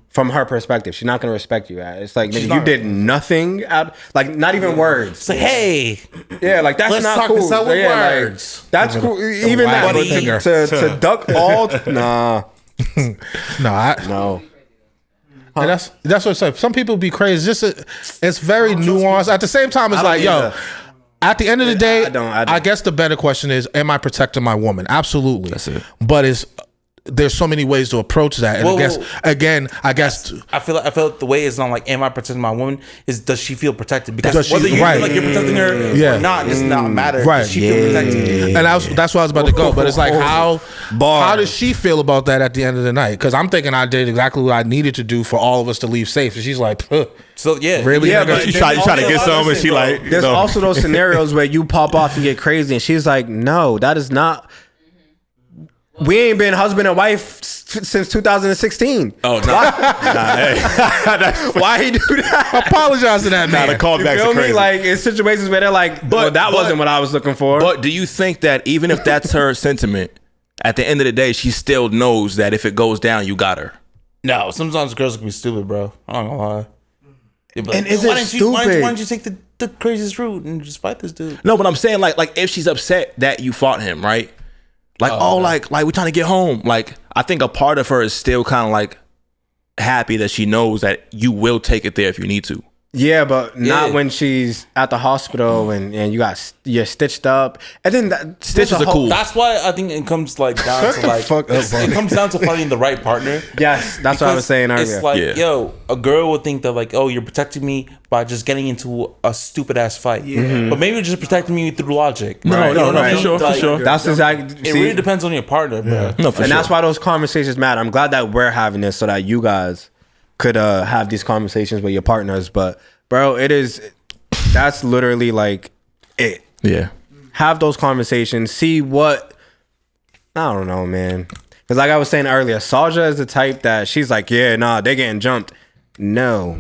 from her perspective. She's not gonna respect you. It's like, nigga, you did nothing out, like, not even words. It's like, hey, Yeah, like, that's let's not talk cool. this out with Yeah, like, words. that's cool. Even that, but to duck all, nah, No. no. And that's what I said. Some people be crazy. It's very nuanced. At the same time, it's like, yo, at the end of the day, I guess the better question is, am I protecting my woman? Absolutely. That's it. But there's so many ways to approach that. And I guess I feel like the way it's not like, am I protecting my woman? Is, does she feel protected? Because Does she- whether you right. feel like you're protecting her or not does not matter. Right. Does she feel protected? And that's where I was about to go. But it's like, how does she feel about that at the end of the night? Because I'm thinking I did exactly what I needed to do for all of us to leave safe. And she's like, So yeah, really? Yeah, nigga? but You try to get some, and she like, There's no. also those scenarios where you pop off and get crazy, and she's like, "No, that is not. We ain't been husband and wife since 2016. Oh, no. Why he do that? Apologize to that man. The callbacks You feel are me? crazy. Like, in situations where they're like, "But that wasn't what I was looking for." But do you think that even if that's her sentiment, at the end of the day, she still knows that if it goes down, you got her? no. Sometimes girls can be stupid, bro. I'm not gonna lie. And is it Why stupid? don't you take the craziest route and just fight this dude? No, but I'm saying like if she's upset that you fought him, right? Like, like we're trying to get home. Like, I think a part of her is still kind of like happy that she knows that you will take it there if you need to. Yeah, but not when she's at the hospital and you're stitched up, and then Stitches are cool. That's why I think it comes like down to like it comes down to finding the right partner. Yes, that's what I was saying earlier. It's like, Yeah. yo, a girl would think that like, oh, you're protecting me by just getting into a stupid ass fight, but maybe you're just protecting me through logic. No, You know what I for mean? sure, for Like, sure. That's exactly. It really depends on your partner, bro. No, for And sure. that's why those conversations matter. I'm glad that we're having this so that you guys could have these conversations with your partners. But bro, that's literally like it. Yeah. Have those conversations. See what, I don't know, man. Because like I was saying earlier, Saja is the type that she's like, yeah, nah, they getting jumped. No.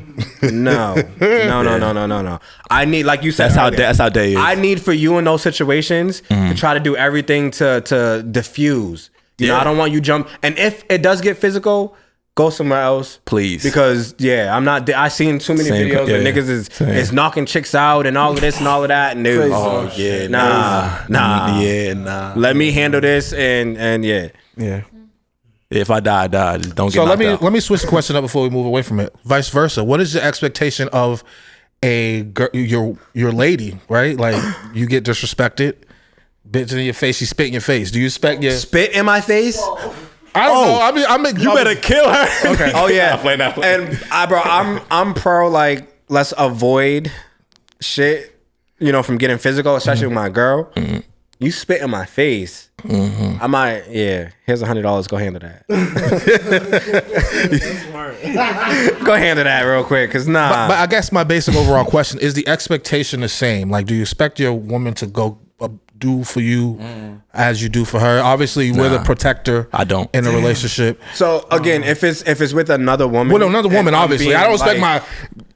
I need, like you said, That's how Day is. I need for you in those situations to try to do everything to diffuse. You know, I don't want you jump. And if it does get physical, go somewhere else, Please. Because I'm not. I seen too many Same, videos where yeah. niggas is knocking chicks out and all of this and all of that, and they Crazy. nah. Let me handle this and yeah. If I die, I die. Just don't get So knocked out. let me switch the question up before we move away from it. Vice versa. What is the expectation of a girl, your lady, right? Like, you get disrespected, bitch in your face, she spit in your face. Do you expect your Spit in my face. I don't know. I mean, You better kill her. Okay. Oh yeah. Not playing. And I'm pro, like, let's avoid shit, from getting physical, especially with my girl. You spit in my face. I might, here's $100. Go handle that. Go handle that real quick, cause nah. But I guess my basic overall question is: the expectation the same? Like, do you expect your woman to go do for you as you do for her? Obviously, we're the protector. I don't. in a relationship. So again, if it's with another woman, Well, another woman, and I'm obviously. being I don't expect like-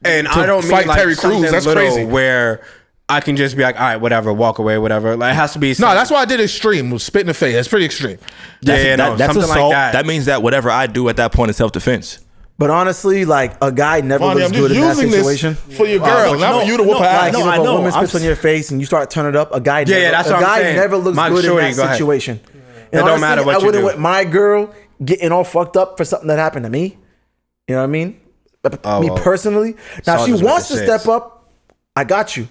and I don't fight mean like Terry Crews. something That's little crazy. where I can just be like, all right, whatever, walk away, whatever. Like, it has to be. No, that's why I did extreme. Was spit in the face. That's pretty extreme. that's something assault. like that. That means that whatever I do at that point is self-defense. But honestly, like, a guy never Bonnie, looks I'm good just in that using situation. this for your girl, not for you to whoop her ass. Like, if a woman spits on your face and you start turning it up, a guy that's what I'm saying. never looks My good shorty, in go that ahead. situation. It don't matter what I you wouldn't do. want my girl getting all fucked up for something that happened to me. You know what I mean? Me well, personally. Now, if she Saunders with wants the to shits. step up, I got you.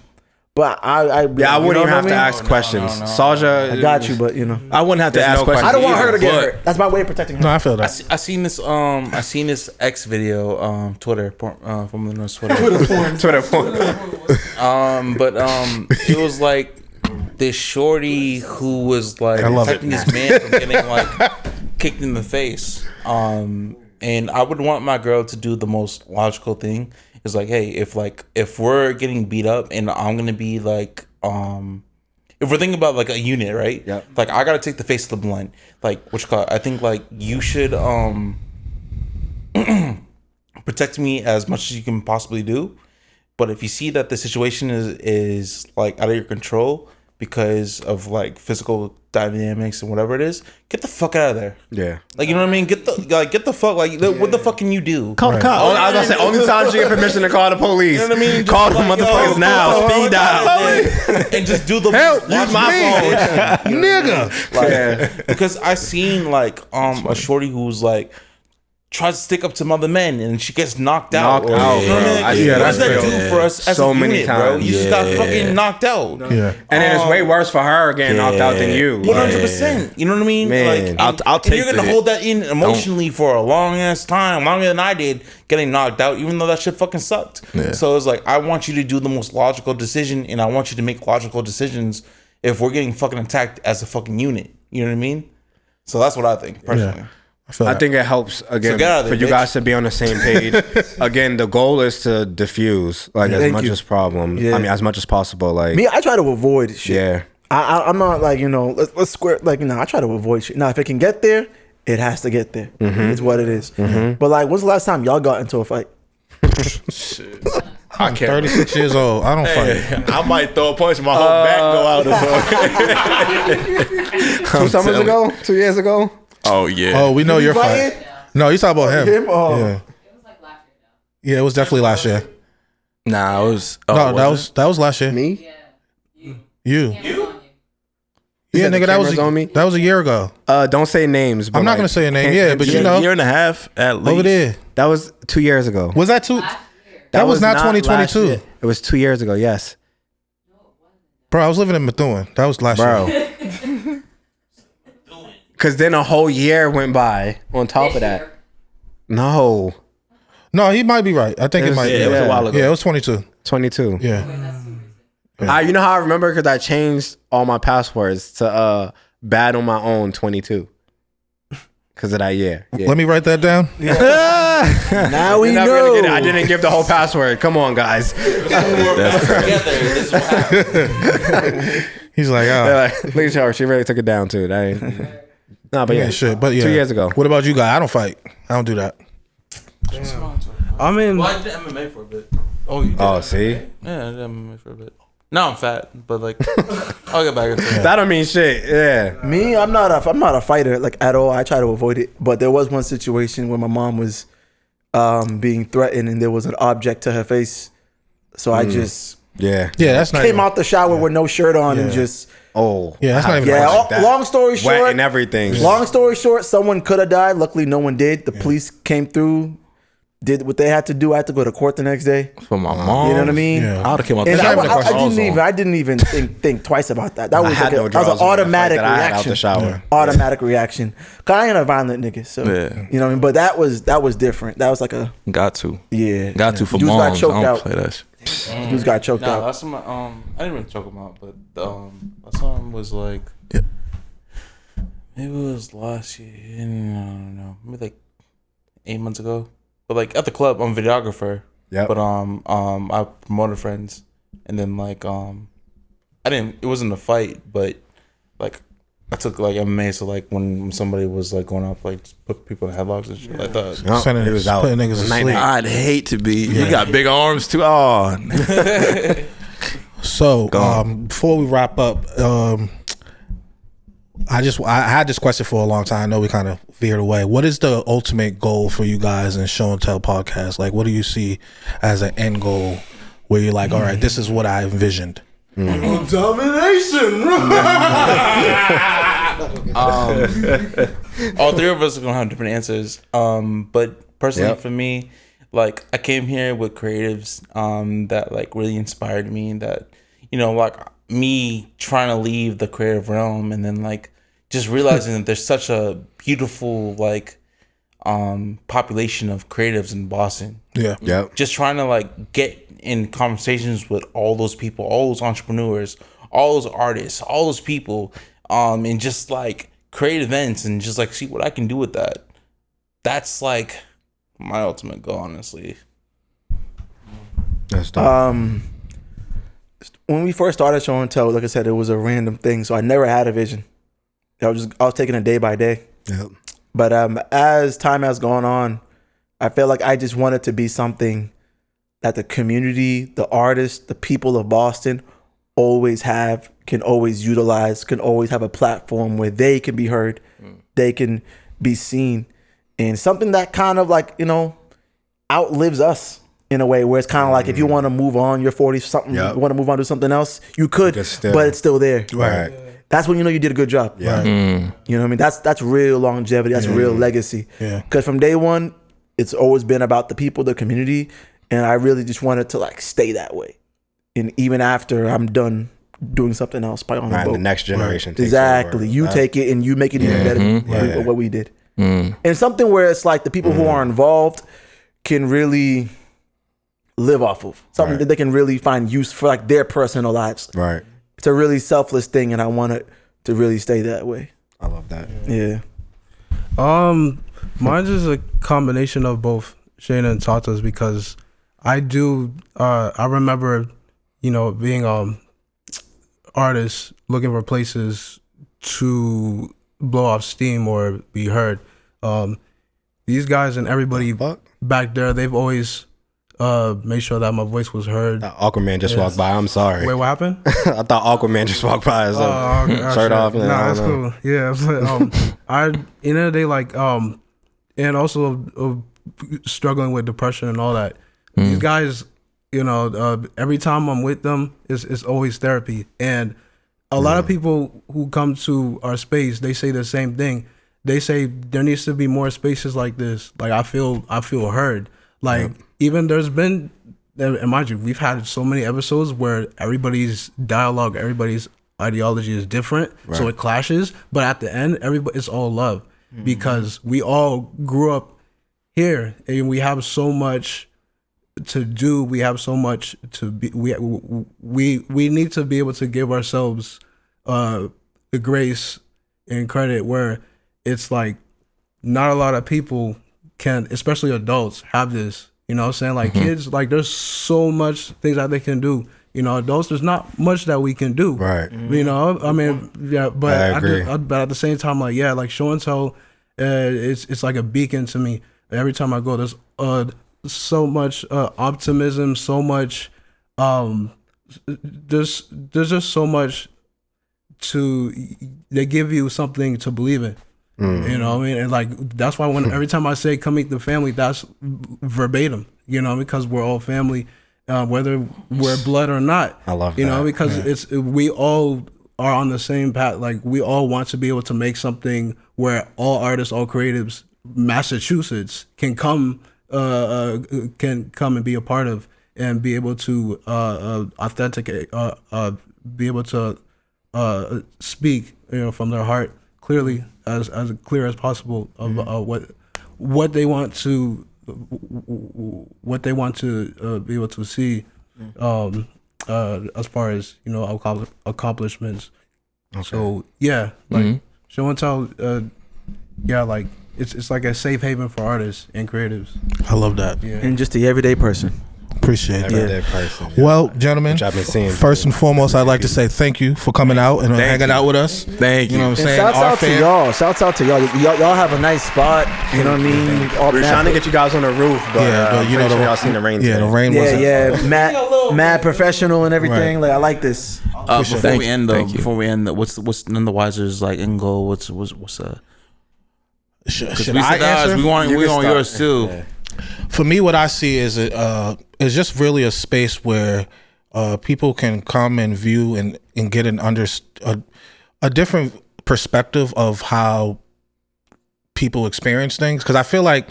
But I wouldn't even have to ask questions. Saja, I got you, but I wouldn't have to ask questions. I don't want her to get either, hurt. That's my way of protecting her. No, I feel that. I seen this X video Twitter from the North Twitter. Twitter porn. But it was like this shorty who was like protecting this man from getting like kicked in the face. And I would want my girl to do the most logical thing. It's like, hey, if we're getting beat up and I'm gonna be like, if we're thinking about like a unit, right? Yeah. Like I gotta take the face of the blunt. Like I think like you should protect me as much as you can possibly do. But if you see that the situation is like out of your control because of like physical dynamics and whatever it is, get the fuck out of there. Yeah. Like, you know what I mean? Get the fuck, like, what the fuck can you do? Call the cops. I was gonna say, only time you get permission to call the police. You know what I mean? Call them motherfuckers now. Speed dial. And just do the Help, use my phone. nigga. Like, because I seen like a shorty who's like tries to stick up to other men and she gets knocked out. Knocked out, You know what I mean? bro. Like, Yeah, what does that's that real. do for us as So a many unit, bro? times. You just got fucking knocked out. Yeah. And then it's way worse for her getting knocked out than you. 100%. You know what I mean? Man. Like, I'll take and you're gonna the hold that in emotionally for a long ass time, longer than I did, getting knocked out, even though that shit fucking sucked. Yeah. So it's like, I want you to do the most logical decision, and I want you to make logical decisions if we're getting fucking attacked as a fucking unit. You know what I mean? So that's what I think personally. I think it helps again get out of for there, you bitch. guys to be on the same page. Again, the goal is to diffuse like as Thank much you. as problem. Yeah. I mean, as much as possible. Like Me, I try to avoid shit. yeah, I'm not like, let's square, like, I try to avoid shit. Now, if it can get there, it has to get there. It's what it is. But like, when's the last time y'all got into a fight? I'm 36 years old. I don't fight. I might throw a punch and my whole back go out. 2 summers ago, 2 years ago. Oh yeah. Oh, we know you're fighting? fighting. No, you talking about him. Him? Oh. Yeah. It was like last year now. Yeah, it was definitely last year. Nah, it was. Oh, No, that was last year. Me? Yeah. You. Camera's on you. Yeah, said the nigga, camera's on me? that was a year ago. Don't say names. But I'm not like, gonna say a name. Yeah, but you know, year and a half at least. over there. that was 2 years ago. Was that two? Last year. That was not last 2022. year. It was 2 years ago. Yes, Bro, I was living in Methuen. That was last year. bro. Because then a whole year went by. On top This of that, year. no, No, he might be right. I think it might. Yeah, Yeah, it was a while ago. Yeah, it was 22. 22. Yeah. You know how I remember because I changed all my passwords to bad on my own 22 because of that year. Yeah. Let me write that down. Now we Never know. gonna get it. I didn't give the whole password. Come on, guys. He's like, oh, Look at her. She really took it down too. That ain't. Nah, but yeah, yeah, shit. But yeah, 2 years ago. What about you guys? I don't fight. I don't do that. I mean, Well, I did MMA for a bit. Oh, you did? Oh, see, Yeah, I did MMA for a bit. Now I'm fat, but like, I'll get back into it. that don't mean shit. Yeah. Me, I'm not a fighter like at all. I try to avoid it. But there was one situation where my mom was being threatened and there was an object to her face. So I just Yeah. Yeah, that's not. came even- out the shower with no shirt on and just Oh. Yeah, that's not even. yeah. like that. Long story Wet short, and everything. long story short, someone could have died. Luckily, no one did. The police came through, did what they had to do. I had to go to court the next day. For my mom. You know what I mean? Yeah. I would have came out And there. I didn't even think twice about that. That was had like no that was an draws on the fight automatic that I had out reaction. the shower. Automatic reaction. Cause I ain't a violent nigga, so Yeah. you know what I mean. But that was different. That was like a Got to. yeah. Got to for Dudes got moms. I choked don't out. play that shit. Dudes got choked Nah, out. last time I didn't really choke him out, but last time was like, Yeah. maybe it was last year. I don't know, maybe like 8 months ago. But like at the club, I'm a videographer. Yep. But I promoted friends, and then like I didn't. It wasn't a fight, but like I took like MMA. So like when somebody was like going up, like just put people in headlocks and shit like that. No, Sending- it was out. putting niggas to Night, sleep. night. I'd hate to be. You got big arms too. Oh, So before we wrap up, I had this question for a long time. I know we kind of veered away. What is the ultimate goal for you guys in Show and Tell podcast? Like, what do you see as an end goal where you're like, all right, this is what I envisioned? Domination. All three of us are gonna have different answers. But personally, Yep. for me, like I came here with creatives that like really inspired me. That you know, like me trying to leave the creative realm, and then like just realizing that there's such a beautiful like population of creatives in Boston. Yeah. Just trying to like get in conversations with all those people, all those entrepreneurs, all those artists, all those people, and just like create events and just like see what I can do with that. That's like my ultimate goal, honestly. That's dope. When we first started Show and Tell, like I said, it was a random thing, so I never had a vision. I was taking it day by day. Yep. But as time has gone on, I feel like I just want it to be something that the community, the artists, the people of Boston can always utilize, can always have a platform where they can be heard, they can be seen, and something that kind of like, you know, outlives us in a way where it's kind of like if you want to move on, you're 40 something, you want to move on to something else, you could, but it's still there. Right. That's when you know you did a good job. Yeah. You know what I mean? That's real longevity. That's real legacy. Yeah. Because from day one, it's always been about the people, the community, and I really just wanted to like stay that way. And even after I'm done doing something else, probably on the boat. The next generation. Takes Exactly. over. You take it and you make it even better than what we did. And something where it's like the people who are involved can really live off of. Something that they can really find use for like their personal lives. Right. It's a really selfless thing, and I want it to really stay that way. I love that. Yeah. Mine's is a combination of both Shayna and Tata's because I remember, you know, being artists looking for places to blow off steam or be heard. These guys and everybody back there, they've always made sure that my voice was heard. Aquaman just walked by. I'm sorry. Wait, what happened? I thought Aquaman just walked by. So shirt off. Nah, that's cool. Yeah, but I in the day like and also struggling with depression and all that. These guys, you know, every time I'm with them, it's always therapy. And a lot of people who come to our space, they say the same thing. They say there needs to be more spaces like this. Like I feel heard. Like even there's been, and mind you, we've had so many episodes where everybody's dialogue, everybody's ideology is different, so it clashes. But at the end, it's all love because we all grew up here and we have so much to do. We have so much to be. We need to be able to give ourselves the grace and credit where it's like not a lot of people can, especially adults, have this. You know what I'm saying? Like kids, like there's so much things that they can do. You know, adults, there's not much that we can do. Right. You know, I mean, yeah, but I agree. but at the same time, like, yeah, like Show and Tell, it's like a beacon to me. Every time I go, there's so much optimism, so much, there's just so much they give you something to believe in. You know what I mean? And like, that's why every time I say come meet the family, that's verbatim, you know, because we're all family, whether we're blood or not. I love that. You know, because we all are on the same path. Like we all want to be able to make something where all artists, all creatives, Massachusetts can come and be a part of and be able to authenticate, be able to speak, you know, from their heart clearly, as clear as possible of what they want to be able to see as far as, you know, accomplishments. Okay. So yeah, like Show and Tell, yeah, like it's like a safe haven for artists and creatives. I love that. Yeah. And just the everyday person. Appreciate that. Everyday person. Yeah. Well, gentlemen, Which I've been seeing. first and foremost, I'd like to say thank you for coming out and hanging out with us. Thank you. You know what I'm And saying? shouts Our out to y'all. Shouts out to y'all. Y'all have a nice spot. You know what I mean? We're trying to get you guys on the roof, but you know, y'all seen the rain. Yeah, today. the rain was. Yeah. Mad professional and everything. Right. Like I like this. Before we end, what's Nun The Wizer's like end goal? What's Should we I said ours, answer? we want yours too. Yeah. For me, what I see is it's just really a space where people can come and view and get a different perspective of how people experience things. Because I feel like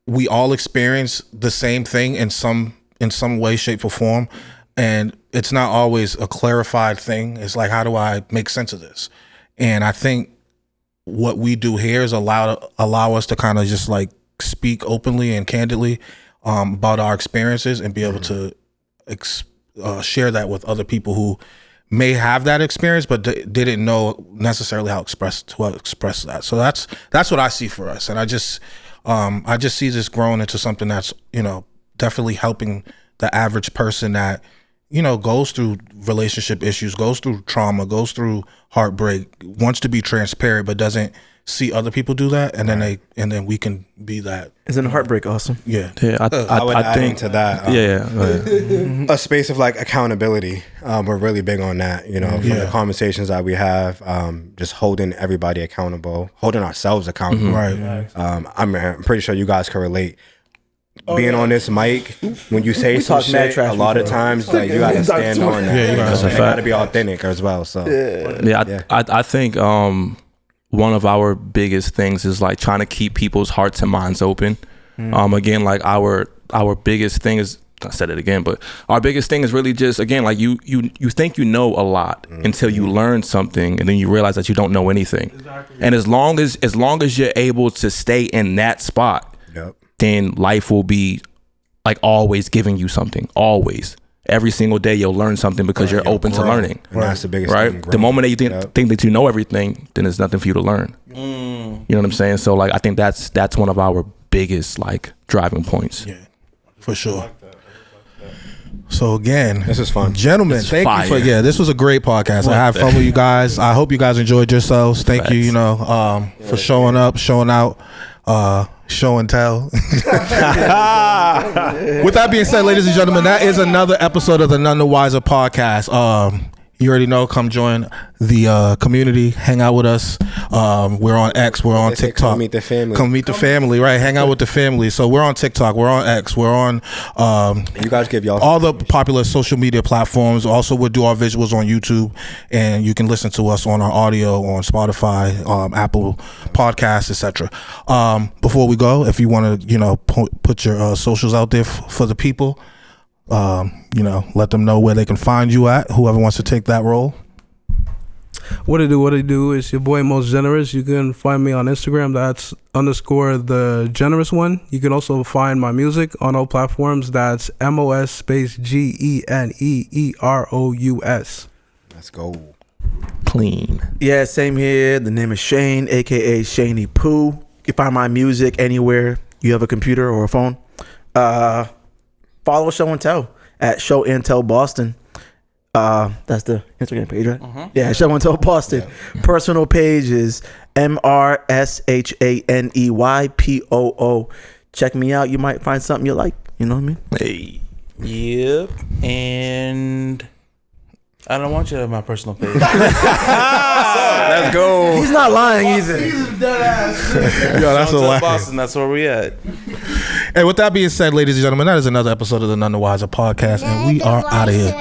we all experience the same thing in some way, shape, or form. and it's not always a clarified thing. It's like, how do I make sense of this? And I think what we do here is allow us to kind of just like speak openly and candidly about our experiences and be able to share that with other people who may have that experience but didn't know necessarily how to express that. So that's what I see for us, and I just see this growing into something that's, you know, definitely helping the average person that, you know, goes through relationship issues, goes through trauma, goes through heartbreak, wants to be transparent but doesn't see other people do that, and then we can be that. Isn't heartbreak awesome? Yeah. I would add into that. A space of like accountability. We're really big on that, you know, from the conversations that we have, just holding everybody accountable, holding ourselves accountable. Right. I'm pretty sure you guys can relate. Being on this mic, when you say some shit, a lot of times that you gotta stand on that. You gotta be authentic as well. So I think one of our biggest things is like trying to keep people's hearts and minds open. Again, like our biggest thing is, I said it again, but our biggest thing is really just, again, like you think you know a lot until you learn something, and then you realize that you don't know anything. Exactly. And as long as you're able to stay in that spot, then life will be like always giving you something. Always. Every single day you'll learn something because you're open to learning. And that's the biggest thing. The moment that you think that you know everything, then there's nothing for you to learn. You know what I'm saying? So like I think that's one of our biggest like driving points. Yeah, for sure. So again, this is fun, gentlemen. Thank you for this was a great podcast. I had fun with you guys. I hope you guys enjoyed yourselves. Thank you, you know, for showing up, showing out, show and tell. With that being said, ladies and gentlemen, that is another episode of the Nun The Wizer podcast. You already know, come join the community, hang out with us. We're on X, we're on TikTok. Come meet the family. Come meet the family, right? Hang out with the family. So we're on TikTok, we're on X, we're on you guys give y'all all the popular social media platforms. Also, we'll do our visuals on YouTube, and you can listen to us on our audio on Spotify, Apple Podcasts, etc. Before we go, if you want to, you know, put your socials out there for the people, you know, let them know where they can find you at, whoever wants to take that role. What I do is your boy Most Generous. You can find me on Instagram. That's _ the generous one. You can also find my music on all platforms. That's MOS GENEEROUS. Let's go. Clean. Yeah, same here. The name is Shane, aka Shaney Poo. You can find my music anywhere you have a computer or a phone. Follow Show and Tell at Show and Tell Boston. That's the Instagram page, right? Yeah, Show and Tell Boston. Yeah. Personal page is MRSHANEYPOO. Check me out. You might find something you like. You know what I mean? Hey. Yep. And I don't want you to have my personal page. Let's go. He's not lying either. Yo, that's a lie. Boston, that's where we at. And with that being said, ladies and gentlemen, that is another episode of the Nun The Wizer podcast, and we are out of here.